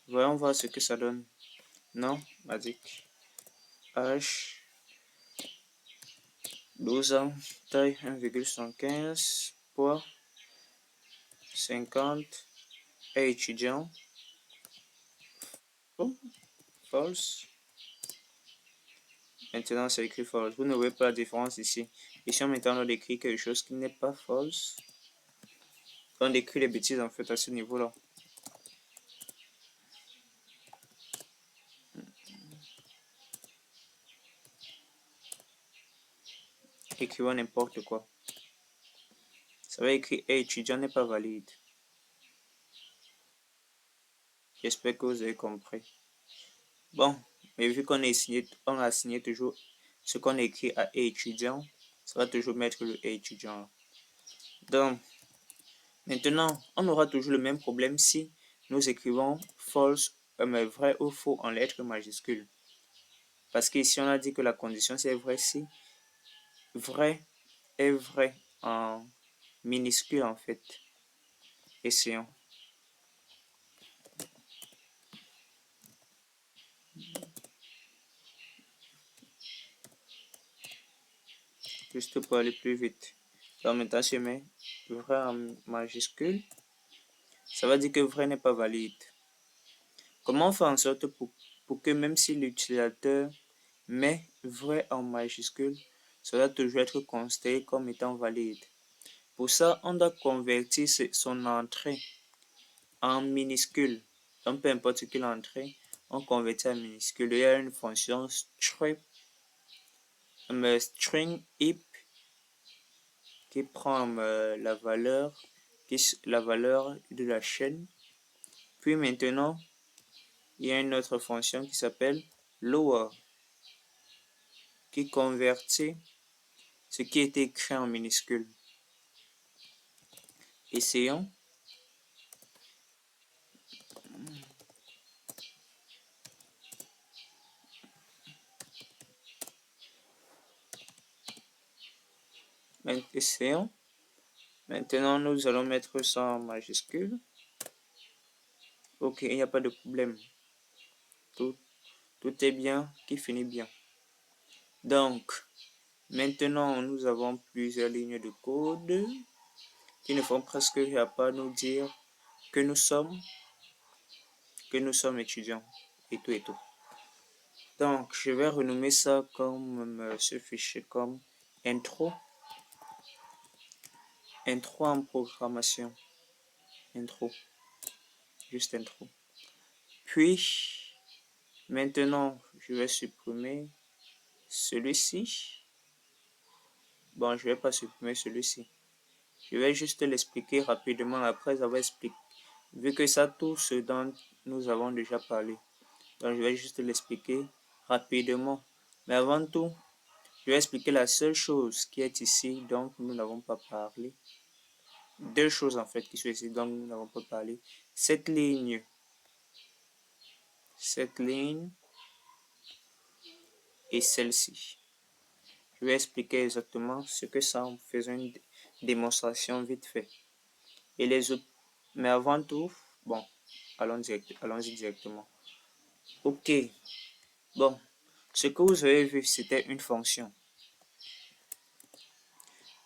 Voyons voir ce que ça donne. Non, magique. H 12 ans, taille 1,75, poids 50, est étudiant. Oh, false. Maintenant, c'est écrit false. Vous ne voyez pas la différence ici. Ici, maintenant, on écrit quelque chose qui n'est pas false. On écrit les bêtises, en fait, à ce niveau-là. Écrivons n'importe quoi. Ça va écrire hey, étudiant n'est pas valide. J'espère que vous avez compris. Bon, mais vu qu'on a signé toujours ce qu'on écrit à étudiant, ça va toujours mettre le étudiant. Donc, maintenant, on aura toujours le même problème si nous écrivons false, mais vrai ou faux en lettres majuscules. Parce qu'ici, on a dit que la condition c'est vrai si vrai est vrai en minuscule en fait. Essayons. Juste pour aller plus vite. Donc maintenant, je mets vrai en majuscule. Ça va dire que vrai n'est pas valide. Comment faire en sorte pour que même si l'utilisateur met vrai en majuscule, cela doit toujours être considéré comme étant valide. Pour ça, on doit convertir son entrée en minuscule. Donc, peu importe quelle entrée, on convertit en minuscule. Il y a une fonction string heap qui prend la valeur de la chaîne. Puis maintenant, il y a une autre fonction qui s'appelle lower qui convertit ce qui est écrit en minuscule. Essayons. Essayons. Maintenant, nous allons mettre ça en majuscule. Ok, il n'y a pas de problème. Tout est bien qui finit bien. Donc, maintenant, nous avons plusieurs lignes de code qui ne font presque rien pas nous dire que nous sommes étudiants et tout et tout. Donc, je vais renommer ça comme ce fichier comme intro en programmation. Intro. Juste intro. Puis, maintenant, je vais supprimer celui-ci. Bon, je vais pas supprimer celui-ci. Je vais juste l'expliquer rapidement après avoir expliqué. Vu que ça, tout ce dont nous avons déjà parlé. Donc, je vais juste l'expliquer rapidement. Mais avant tout, je vais expliquer la seule chose qui est ici, donc nous n'avons pas parlé. Deux choses en fait qui sont ici, donc nous n'avons pas parlé. Cette ligne et celle-ci. Je vais expliquer exactement ce que ça en faisant une démonstration vite fait. Et les autres. Mais avant tout, bon, allons-y directement. Ok. Bon, ce que vous avez vu, c'était une fonction.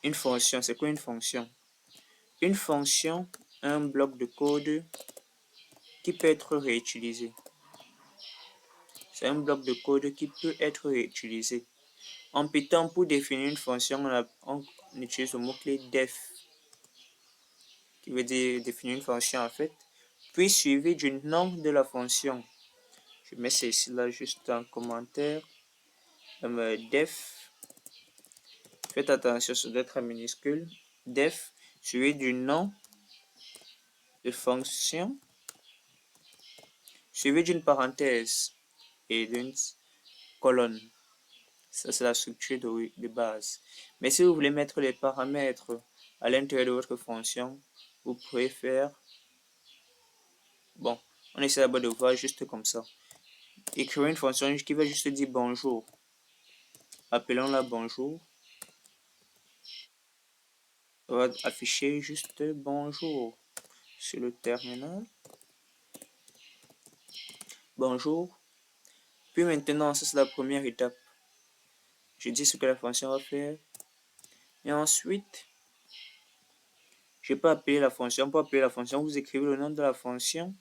Une fonction, c'est quoi une fonction? Une fonction, un bloc de code qui peut être réutilisé. C'est un bloc de code qui peut être réutilisé. En Python, pour définir une fonction, on utilise le mot-clé def, qui veut dire définir une fonction en fait, puis suivi du nom de la fonction. Je mets ceci là juste en commentaire. Def, faites attention, ça doit être en minuscule. Def, suivi du nom de fonction, suivi d'une parenthèse et d'une colonne. Ça, c'est la structure de base. Mais si vous voulez mettre les paramètres à l'intérieur de votre fonction, vous pouvez faire... Bon, on essaie d'abord de voir juste comme ça. Écrire une fonction qui va juste dire bonjour. Appelons-la bonjour. On va afficher juste bonjour sur le terminal. Bonjour. Puis maintenant, ça c'est la première étape. Je dis ce que la fonction va faire. Et ensuite, je peux appeler la fonction. Pour appeler la fonction, vous écrivez le nom de la fonction.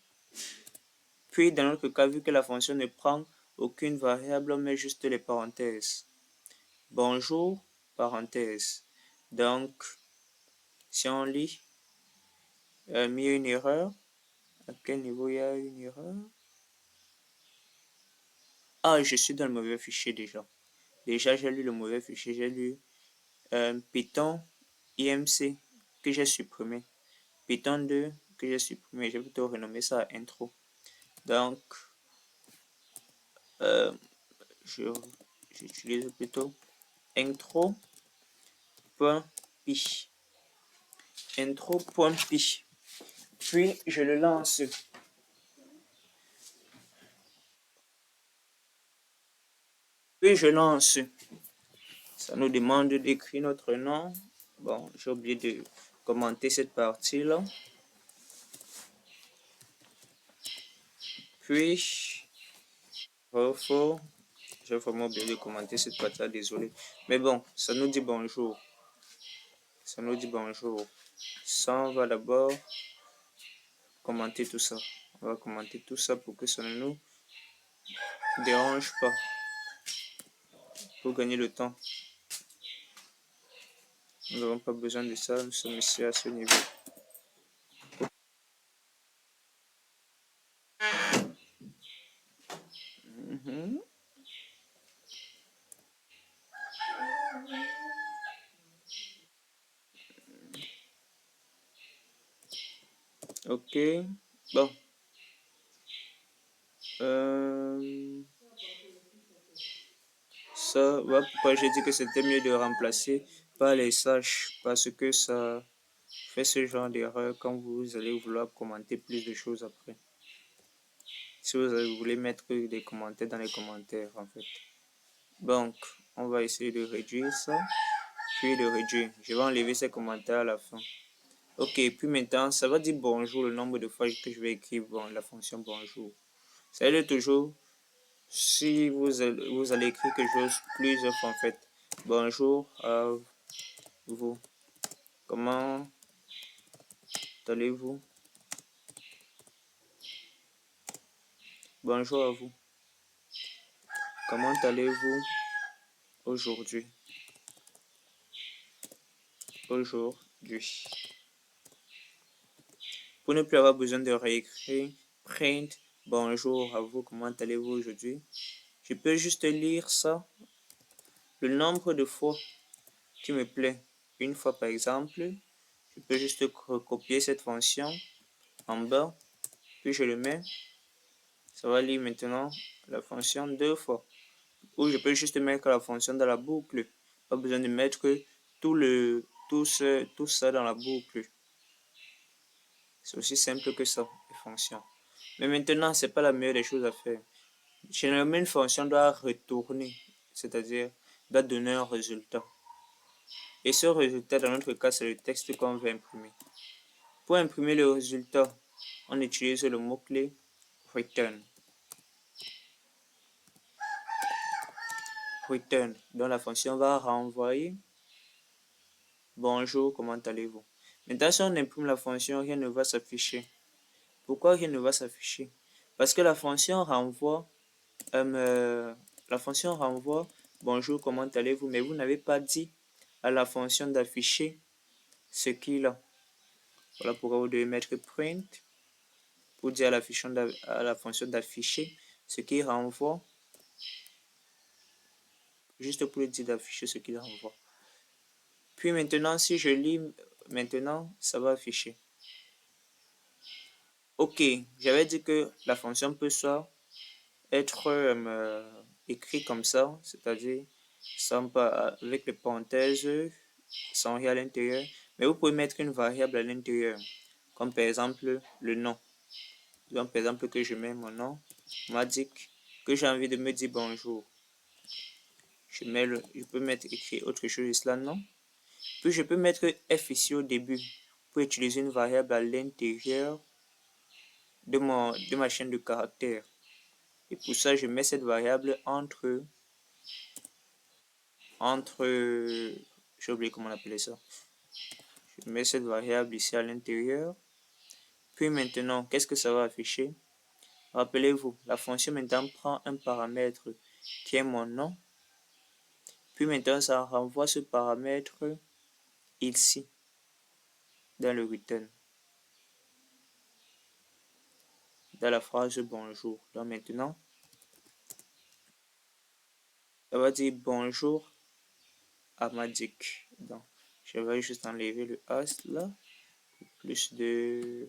Puis, dans notre cas, vu que la fonction ne prend aucune variable, on met juste les parenthèses. Bonjour, parenthèse. Donc, si on lit, il y a mis une erreur. À quel niveau il y a une erreur? Ah, je suis dans le mauvais fichier déjà. Déjà, j'ai lu le mauvais fichier. J'ai lu Python IMC que j'ai supprimé. Python 2 que j'ai supprimé. J'ai plutôt renommé ça intro. Donc, j'utilise plutôt intro.py. Intro.py. Puis, je le lance. Puis, je lance. Ça nous demande d'écrire notre nom. Bon, j'ai oublié de commenter cette partie-là. Puis, j'ai vraiment oublié de commenter cette partie-là, désolé. Mais bon, ça nous dit bonjour. Ça nous dit bonjour. Ça, on va d'abord commenter tout ça. On va commenter tout ça pour que ça ne nous dérange pas. Pour gagner le temps. Nous n'avons pas besoin de ça, nous sommes ici à ce niveau. Ok, bon. Euh, Ça, voilà pourquoi j'ai dit que c'était mieux de remplacer par les slash, parce que ça fait ce genre d'erreur quand vous allez vouloir commenter plus de choses après. Si vous voulez mettre des commentaires dans les commentaires, en fait. Donc, on va essayer de réduire ça, puis de réduire. Je vais enlever ces commentaires à la fin. Ok, puis maintenant, ça va dire bonjour, le nombre de fois que je vais écrire la fonction bonjour. Ça veut dire toujours, si vous allez écrire quelque chose plusieurs fois, en fait. Bonjour à vous. Comment allez-vous? Bonjour à vous. Comment allez-vous aujourd'hui? Aujourd'hui. Pour ne plus avoir besoin de réécrire, print, bonjour à vous, comment allez-vous aujourd'hui? Je peux juste lire ça, le nombre de fois qui me plaît. Une fois par exemple, je peux juste recopier cette fonction en bas, puis je le mets. Ça va lire maintenant la fonction deux fois. Ou je peux juste mettre la fonction dans la boucle. Pas besoin de mettre tout ça dans la boucle. C'est aussi simple que ça, les fonctions. Mais maintenant, c'est pas la meilleure des choses à faire. Généralement, une fonction doit retourner, c'est-à-dire doit donner un résultat. Et ce résultat, dans notre cas, c'est le texte qu'on veut imprimer. Pour imprimer le résultat, on utilise le mot-clé return. Return, dont la fonction va renvoyer bonjour, comment allez-vous? Maintenant, si on imprime la fonction, rien ne va s'afficher. Pourquoi rien ne va s'afficher? Parce que la fonction renvoie bonjour, comment allez-vous? Mais vous n'avez pas dit à la fonction d'afficher ce qu'il a. Voilà pourquoi vous devez mettre print pour dire à la fonction d'afficher ce qu'il renvoie, juste pour lui dire d'afficher ce qu'il renvoie. Puis maintenant, si je lis, maintenant, ça va afficher. Ok, j'avais dit que la fonction peut soit être écrit comme ça, c'est-à-dire avec les parenthèses sans rien à l'intérieur, mais vous pouvez mettre une variable à l'intérieur, comme par exemple le nom. Donc par exemple que je mets mon nom, Madik, que j'ai envie de me dire bonjour. Je peux mettre écrit autre chose là, non? Puis je peux mettre F ici au début pour utiliser une variable à l'intérieur de ma chaîne de caractères. Et pour ça, je mets cette variable entre, j'ai oublié comment on appelait ça. Je mets cette variable ici à l'intérieur. Puis maintenant, qu'est-ce que ça va afficher? Rappelez-vous, la fonction maintenant prend un paramètre qui est mon nom. Puis maintenant, ça renvoie ce paramètre ici, dans le return, dans la phrase bonjour. Donc maintenant, ça va dire bonjour à Madik. Donc, je vais juste enlever le as là, plus de...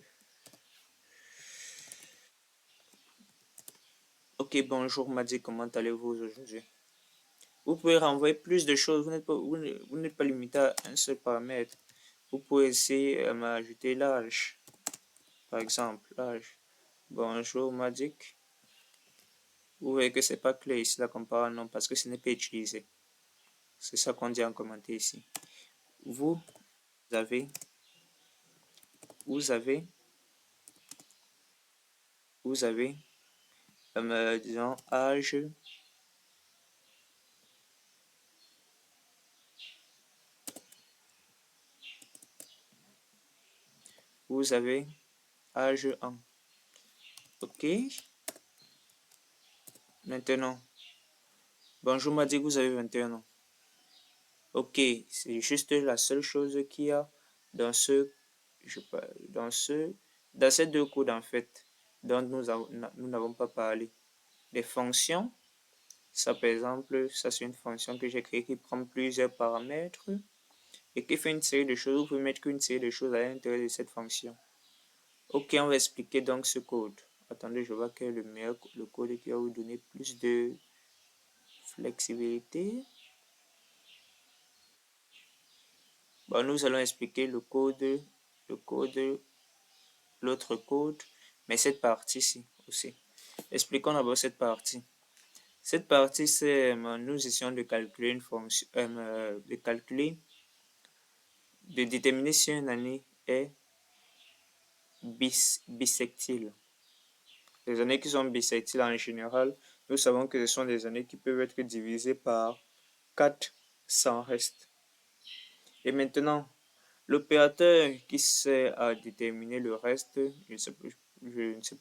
Ok, bonjour Madik, comment allez-vous aujourd'hui? Vous pouvez renvoyer plus de choses, vous n'êtes pas limité à un seul paramètre. Vous pouvez essayer m'ajouter l'âge, par exemple, l'âge. Bonjour Madik. Vous voyez que c'est pas clair ici la comparaison parce que ce n'est pas utilisé. C'est ça qu'on dit en commentaire ici. Vous avez, vous avez, vous avez, disons, âge, vous avez âge 1. Ok. Maintenant, bonjour Madik, vous avez 21 ans. Ok, c'est juste la seule chose qu'il y a dans dans ces deux codes en fait, dont nous n'avons pas parlé. Les fonctions, ça par exemple, ça c'est une fonction que j'ai créée qui prend plusieurs paramètres et qui fait une série de choses. Vous pouvez mettre qu'une série de choses à l'intérieur de cette fonction. Ok, on va expliquer donc ce code. Attendez, je vois que le code qui va vous donner plus de flexibilité. Bon, nous allons expliquer l'autre code, mais cette partie-ci aussi. Expliquons d'abord cette partie. Cette partie, c'est nous essayons de calculer une fonction, de déterminer si une année est bissectile. Les années qui sont bissectiles en général, nous savons que ce sont des années qui peuvent être divisées par 4 sans reste. Et maintenant, l'opérateur qui sert à déterminer le reste, je ne sais plus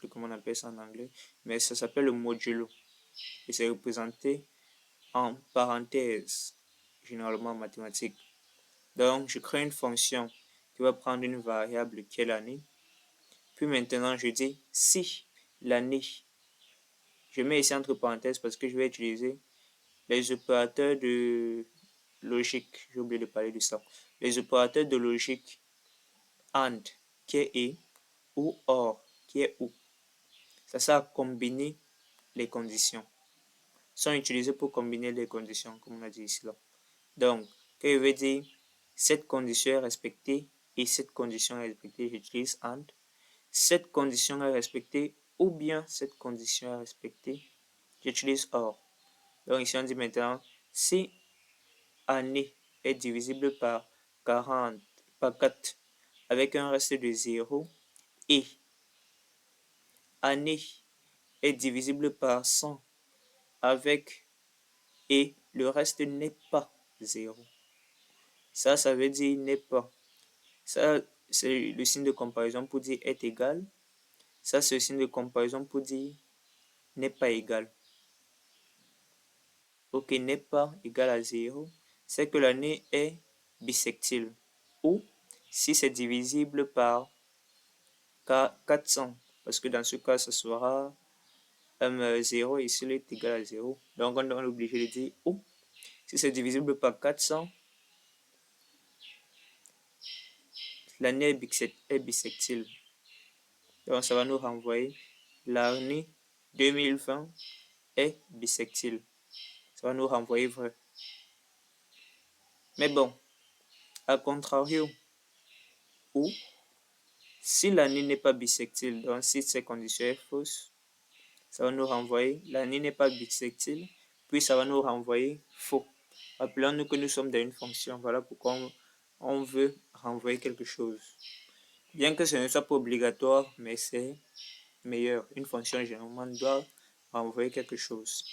comment on appelle ça en anglais, mais ça s'appelle le modulo. Et c'est représenté en parenthèse, généralement en mathématiques. Donc, je crée une fonction qui va prendre une variable qui est l'année. Puis maintenant, je dis si l'année. Je mets ici entre parenthèses parce que je vais utiliser les opérateurs de logique. J'ai oublié de parler de ça. Les opérateurs de logique AND, qui est et, ou OR, qui est ou. Ça sert à combiner les conditions. Sont utilisés pour combiner les conditions, comme on a dit ici là. Donc, quand je veux dire cette condition est respectée et cette condition est respectée, j'utilise AND. Cette condition est respectée ou bien cette condition est respectée, j'utilise OR. Donc ici on dit maintenant si année est divisible par 40 par 4 avec un reste de 0 et année est divisible par 100 avec et le reste n'est pas 0. Ça veut dire n'est pas. Ça, c'est le signe de comparaison pour dire est égal. Ça, c'est le signe de comparaison pour dire n'est pas égal. Ok, n'est pas égal à 0. C'est que l'année est bissectile. Ou si c'est divisible par 400. Parce que dans ce cas, ce sera 0 ici est égal à 0. Donc, on est obligé de dire ou. Si c'est divisible par 400, l'année est bissectile. Donc, ça va nous renvoyer l'année 2020 est bissectile. Ça va nous renvoyer vrai. Mais bon, à contrario, ou si l'année n'est pas bissectile, donc si cette condition est fausse, ça va nous renvoyer l'année n'est pas bissectile, puis ça va nous renvoyer faux. Rappelons-nous que nous sommes dans une fonction, voilà pourquoi on veut renvoyer quelque chose. Bien que ce ne soit pas obligatoire, mais c'est meilleur. Une fonction généralement doit renvoyer quelque chose.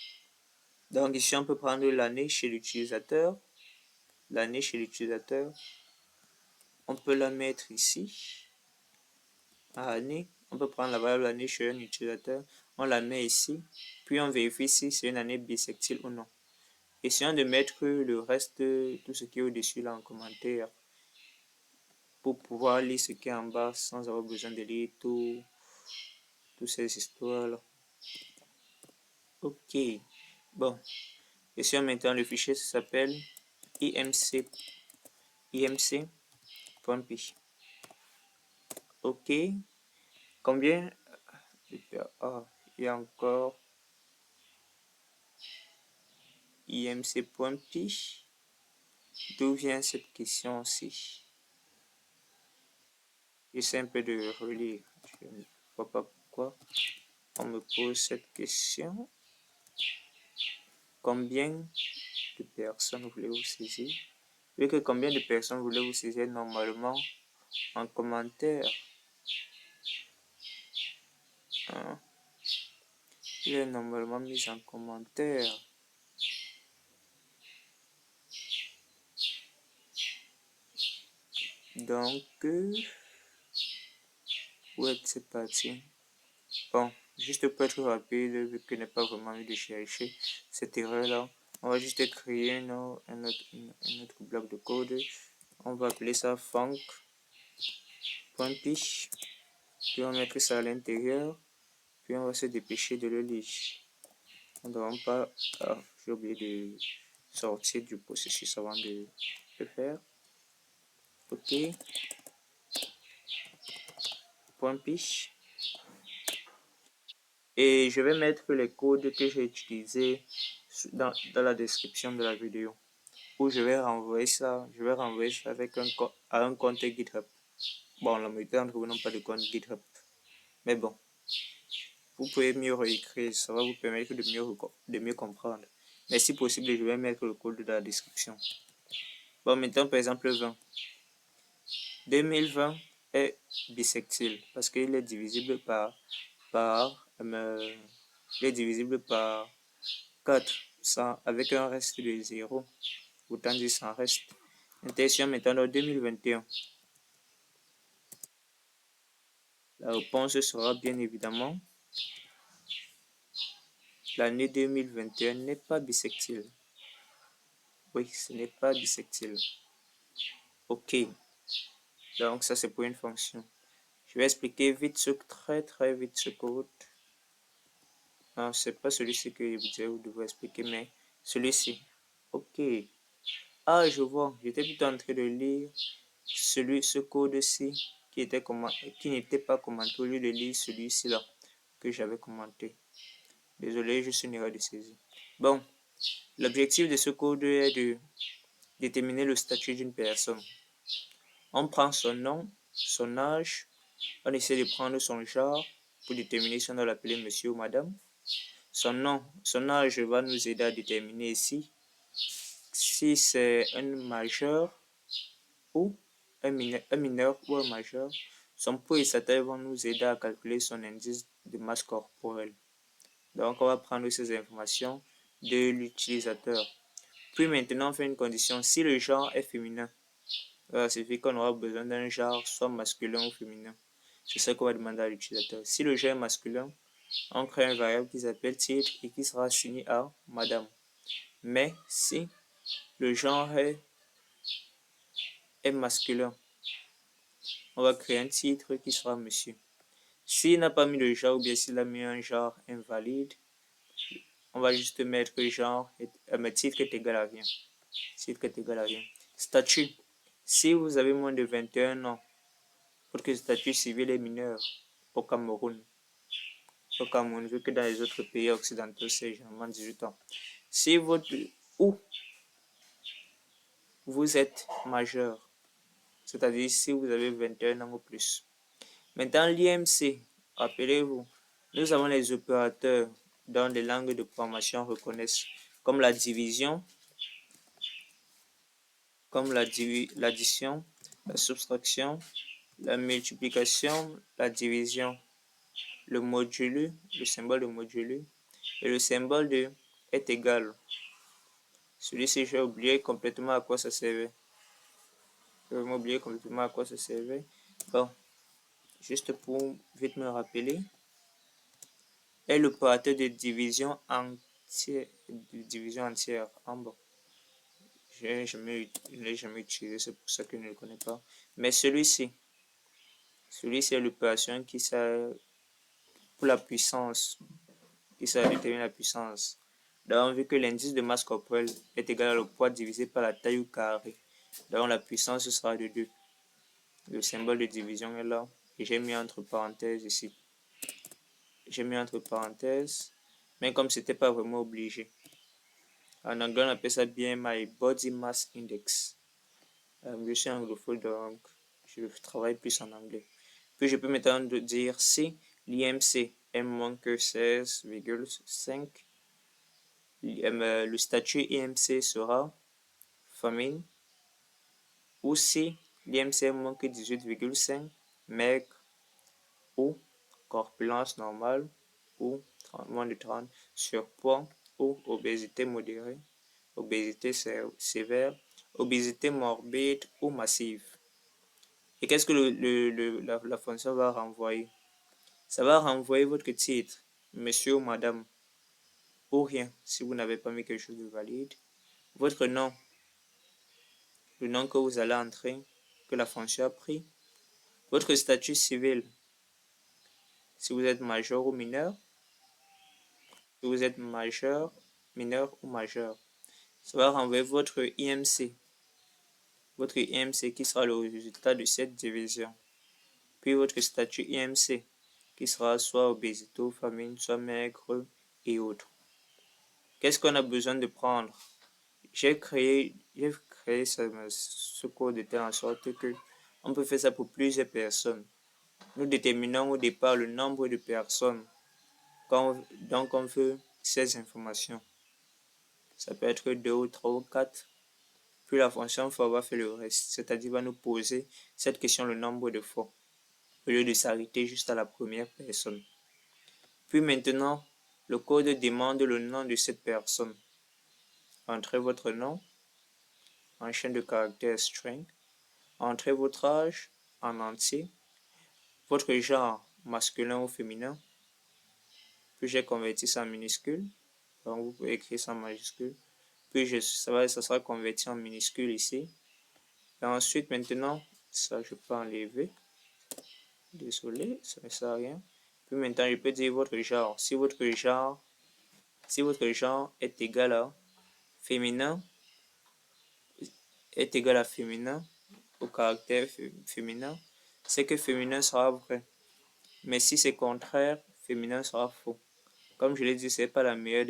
Donc ici, on peut prendre l'année chez l'utilisateur. L'année chez l'utilisateur, on peut la mettre ici. À année, on peut prendre la variable année chez un utilisateur. On la met ici. Puis on vérifie si c'est une année bissectile ou non. Essayons de mettre le reste, tout ce qui est au-dessus là en commentaire pour pouvoir lire ce qui est en bas sans avoir besoin de lire toutes ces histoires là. Ok, bon, ici maintenant le fichier s'appelle imc.py. Ok, combien il y a encore imc.py. D'où vient cette question aussi? J'essaie un peu de relire. Je ne vois pas pourquoi on me pose cette question. Combien de personnes voulez-vous saisir? Vu que combien de personnes voulez-vous saisir normalement en commentaire? Hein? Il est normalement mis en commentaire. Donc, où est cette partie? Bon, juste pour être rapide, vu que je n'ai pas vraiment envie de chercher cette erreur-là, on va juste créer un autre bloc de code. On va appeler ça func.py. Puis on va mettre ça à l'intérieur. Puis on va se dépêcher de le lire. On ne devrait pas... Ah, j'ai oublié de sortir du processus avant de le faire. Ok. .py et je vais mettre les codes que j'ai utilisés dans la description de la vidéo, où je vais renvoyer ça avec à un compte GitHub. Bon, la majorité d'entre vous n'ont pas de compte GitHub, mais bon, vous pouvez mieux réécrire, ça va vous permettre de mieux comprendre. Mais si possible, je vais mettre le code dans la description. Bon, maintenant, par exemple, 20. 2020 est bisextile parce qu'il est divisible par, il est divisible par 4 avec un reste de 0. Autant dire sans reste. Intention maintenant 2021. La réponse sera bien évidemment l'année 2021 n'est pas bisextile. Oui, ce n'est pas bisextile. Ok. Donc ça c'est pour une fonction. Je vais expliquer vite très vite ce code. Non, c'est pas celui-ci que vous devez expliquer, mais celui-ci. Ok. Ah, je vois. J'étais plutôt en train de lire ce code-ci qui n'était pas commenté au lieu de lire celui-ci là que j'avais commenté. Désolé, je suis une erreur de saisie. Bon, l'objectif de ce code est de déterminer le statut d'une personne. On prend son nom, son âge, on essaie de prendre son genre pour déterminer si on doit l'appeler monsieur ou madame. Son nom, son âge va nous aider à déterminer ici si c'est un majeur ou un mineur ou un majeur. Son poids et sa taille vont nous aider à calculer son indice de masse corporelle. Donc, on va prendre ces informations de l'utilisateur. Puis maintenant, on fait une condition. Si le genre est féminin, ça signifie qu'on aura besoin d'un genre soit masculin ou féminin. C'est ça qu'on va demander à l'utilisateur. Si le genre est masculin, on crée une variable qui s'appelle titre et qui sera assignée à madame. Mais si le genre est masculin, on va créer un titre qui sera monsieur. S'il n'a pas mis le genre ou bien s'il a mis un genre invalide, on va juste mettre le genre, titre est égal à rien. Titre est égal à rien. Statut. Si vous avez moins de 21 ans, votre statut civil est mineur au Cameroun. Au Cameroun, vu que dans les autres pays occidentaux, c'est généralement 18 ans. Si vous êtes majeur, c'est-à-dire si vous avez 21 ans ou plus. Maintenant, l'IMC, rappelez-vous, nous avons les opérateurs dans les langues de programmation reconnaissent, comme la division, comme l'addition, la soustraction, la multiplication, la division, le modulo, le symbole de modulo, et le symbole de est égal. Celui-ci, j'ai oublié complètement à quoi ça servait. J'ai oublié complètement à quoi ça servait. Bon, juste pour vite me rappeler, est l'opérateur de division entière. Bon, je ne l'ai jamais utilisé, c'est pour ça que je ne le connais pas. Mais celui-ci est l'opération qui sert pour la puissance, qui sert à déterminer la puissance. Donc, vu que l'indice de masse corporelle est égal au poids divisé par la taille au carré, donc la puissance sera de 2. Le symbole de division est là, et j'ai mis entre parenthèses ici. J'ai mis entre parenthèses, mais comme c'était pas vraiment obligé. En anglais, on appelle ça BMI, Body Mass Index. Je suis anglophone, donc je travaille plus en anglais. Puis je peux maintenant dire si l'IMC est moins que 16,5, le statut IMC sera famine, ou si l'IMC est moins que 18,5, maigre, ou corpulence normale, ou moins de 30, surpoids, ou obésité modérée, obésité sévère, obésité morbide ou massive. Et qu'est-ce que la fonction va renvoyer? Ça va renvoyer votre titre, monsieur ou madame, ou rien, si vous n'avez pas mis quelque chose de valide. Votre nom, le nom que vous allez entrer, que la fonction a pris. Votre statut civil, si vous êtes majeur ou mineur. Si vous êtes majeur, mineur ou majeur. Ça va renvoyer votre IMC. Votre IMC qui sera le résultat de cette division. puis votre statut IMC, qui sera soit obésité ou famine, soit maigre et autres. Qu'est-ce qu'on a besoin de prendre? J'ai créé ce code de telle en sorte que on peut faire ça pour plusieurs personnes. Nous déterminons au départ le nombre de personnes donc on veut ces informations. Ça peut être 2 ou 3 ou 4. Puis la fonction for va faire le reste, c'est-à-dire va nous poser cette question le nombre de fois, au lieu de s'arrêter juste à la première personne. Puis maintenant, le code demande le nom de cette personne. Entrez votre nom en chaîne de caractères string. Entrez votre âge en entier, votre genre masculin ou féminin. Puis j'ai converti ça en minuscule. Donc vous pouvez écrire ça en majuscule. Puis ça sera converti en minuscule ici. Et ensuite, maintenant, ça je peux enlever. Désolé, ça ne sert à rien. Puis maintenant, je peux dire votre genre. Si votre genre est égal à féminin, au caractère féminin, c'est que féminin sera vrai. Mais si c'est contraire, féminin sera faux. Comme je l'ai dit, ce n'est pas la meilleure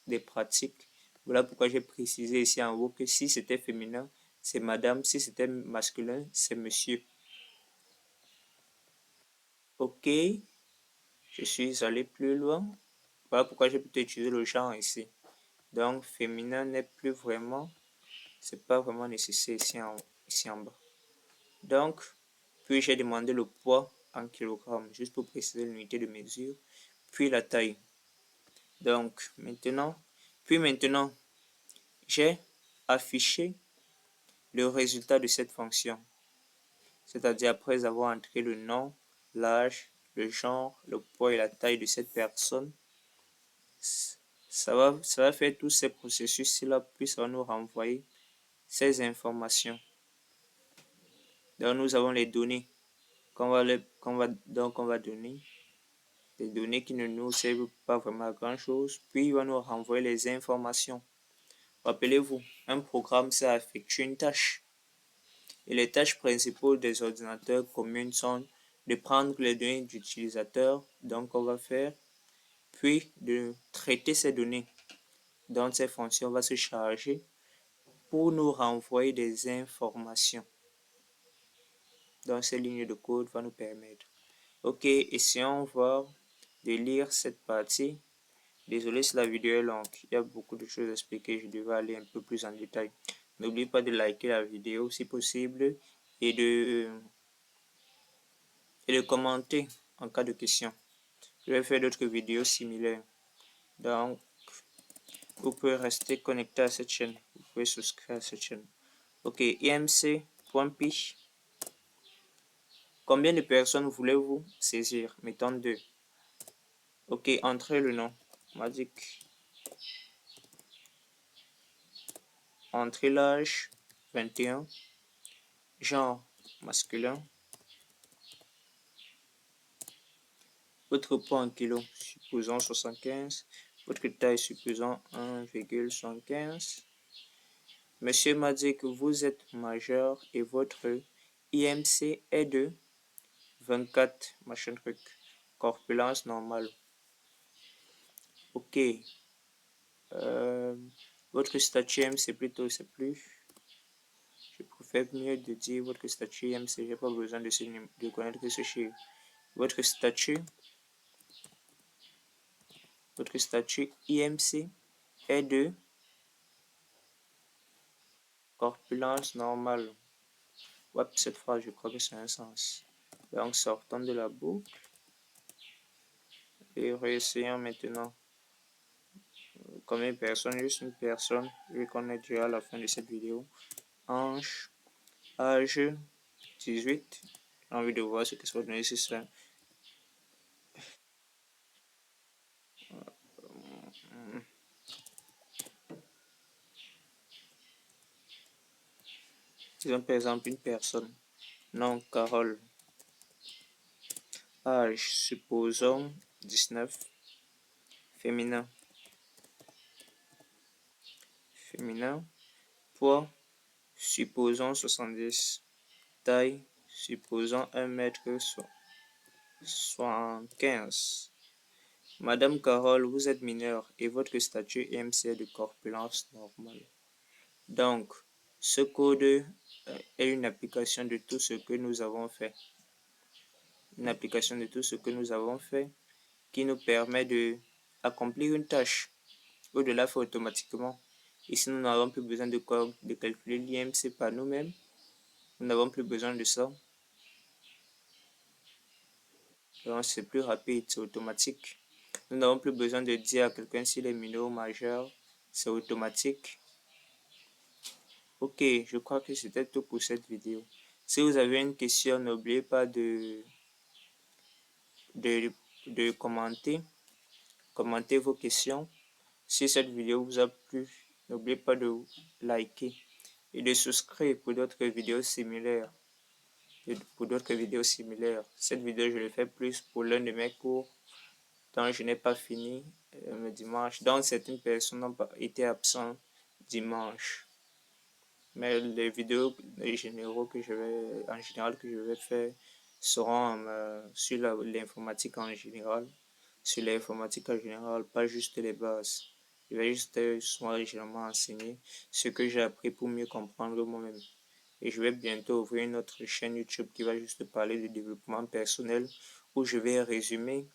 des pratiques. Voilà pourquoi j'ai précisé ici en haut que si c'était féminin, c'est madame. Si c'était masculin, c'est monsieur. Ok, je suis allé plus loin. Voilà pourquoi j'ai plutôt utilisé le genre ici. Donc, féminin n'est plus vraiment, c'est pas vraiment nécessaire ici en bas. Donc, puis j'ai demandé le poids en kilogrammes, juste pour préciser l'unité de mesure, puis la taille. Donc, maintenant, j'ai affiché le résultat de cette fonction. C'est-à-dire après avoir entré le nom, l'âge, le genre, le poids et la taille de cette personne, ça va faire tous ces processus-là, puis ça va nous renvoyer ces informations. Donc nous avons les données qu'on va donner, des données qui ne nous servent pas vraiment à grand chose, puis il va nous renvoyer les informations. Rappelez-vous, un programme sert à effectuer une tâche. Et les tâches principales des ordinateurs communs sont de prendre les données d'utilisateur, donc on va faire, puis de traiter ces données. Donc cette fonction va se charger pour nous renvoyer des informations. Donc ces lignes de code vont nous permettre. Ok, essayons voir de lire cette partie. Désolé si la vidéo est longue, il y a beaucoup de choses à expliquer, je devais aller un peu plus en détail. N'oubliez pas de liker la vidéo si possible et de commenter en cas de question. Je vais faire d'autres vidéos similaires. Donc, vous pouvez rester connecté à cette chaîne. Vous pouvez souscrire à cette chaîne. Ok, imc.py. Combien de personnes voulez-vous saisir? Mettons 2. Ok, entrez le nom. Magic. Entrez l'âge 21. Genre masculin. Votre poids en kilos, supposons 75. Votre taille, supposons 1,75. Monsieur m'a dit que vous êtes majeur et votre IMC est de 24, machin truc. Corpulence normale. Ok. Votre statut IMC plutôt, c'est plus. Je préfère mieux de dire votre statut IMC. J'ai pas besoin de connaître ce chiffre. Votre statut IMC est de corpulence normale. Ouais, cette phrase, je crois que c'est un sens. Donc, sortons de la boucle et réessayons maintenant. Combien de personnes? Juste une personne, vu qu'on est déjà à la fin de cette vidéo. Ange, âge 18. J'ai envie de voir ce que ça va donner si ça. Disons par exemple une personne. Nom Carole. Âge, supposons 19. Féminin. Poids, supposons 70. Taille, supposons 1m75. Madame Carole, vous êtes mineure et votre statut IMC est de corpulence normale. Donc, ce code est une application de tout ce que nous avons fait. Une application de tout ce que nous avons fait qui nous permet d'accomplir une tâche ou de la faire automatiquement. Ici, nous n'avons plus besoin de calculer l'IMC par nous-mêmes. Nous n'avons plus besoin de ça. Donc, c'est plus rapide, c'est automatique. Nous n'avons plus besoin de dire à quelqu'un s'il est mineur ou majeur. C'est automatique. Ok, je crois que c'était tout pour cette vidéo. Si vous avez une question, n'oubliez pas de commenter vos questions. Si cette vidéo vous a plu, n'oubliez pas de liker et de souscrire pour d'autres vidéos similaires. Cette vidéo, je le fais plus pour l'un de mes cours dont je n'ai pas fini le dimanche, dont certaines personnes ont été absentes dimanche. Mais les vidéos en général que je vais faire seront sur l'informatique en général. Sur l'informatique en général, pas juste les bases. Je vais juste généralement enseigner ce que j'ai appris pour mieux comprendre moi-même. Et je vais bientôt ouvrir une autre chaîne YouTube qui va juste parler de développement personnel, où je vais résumer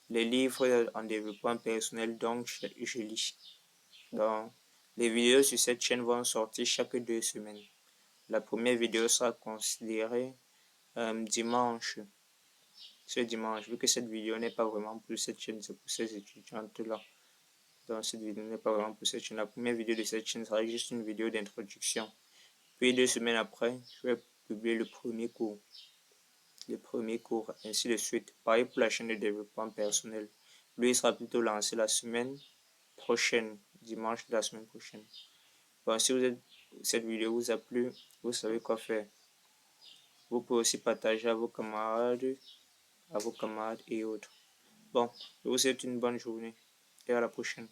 les livres en développement personnel dont je lis. Donc, les vidéos sur cette chaîne vont sortir chaque 2 semaines. La première vidéo sera considérée dimanche. Ce dimanche, vu que cette vidéo n'est pas vraiment pour cette chaîne, c'est pour ces étudiantes-là. Donc, cette vidéo n'est pas vraiment pour cette chaîne. La première vidéo de cette chaîne sera juste une vidéo d'introduction. Puis 2 semaines après, je vais publier le premier cours. Ainsi de suite. Pareil pour la chaîne de développement personnel. Lui, il sera plutôt lancé la semaine prochaine, dimanche de la semaine prochaine. Bon, si cette vidéo vous a plu, vous savez quoi faire. Vous pouvez aussi partager à vos camarades et autres. Bon, je vous souhaite une bonne journée et à la prochaine.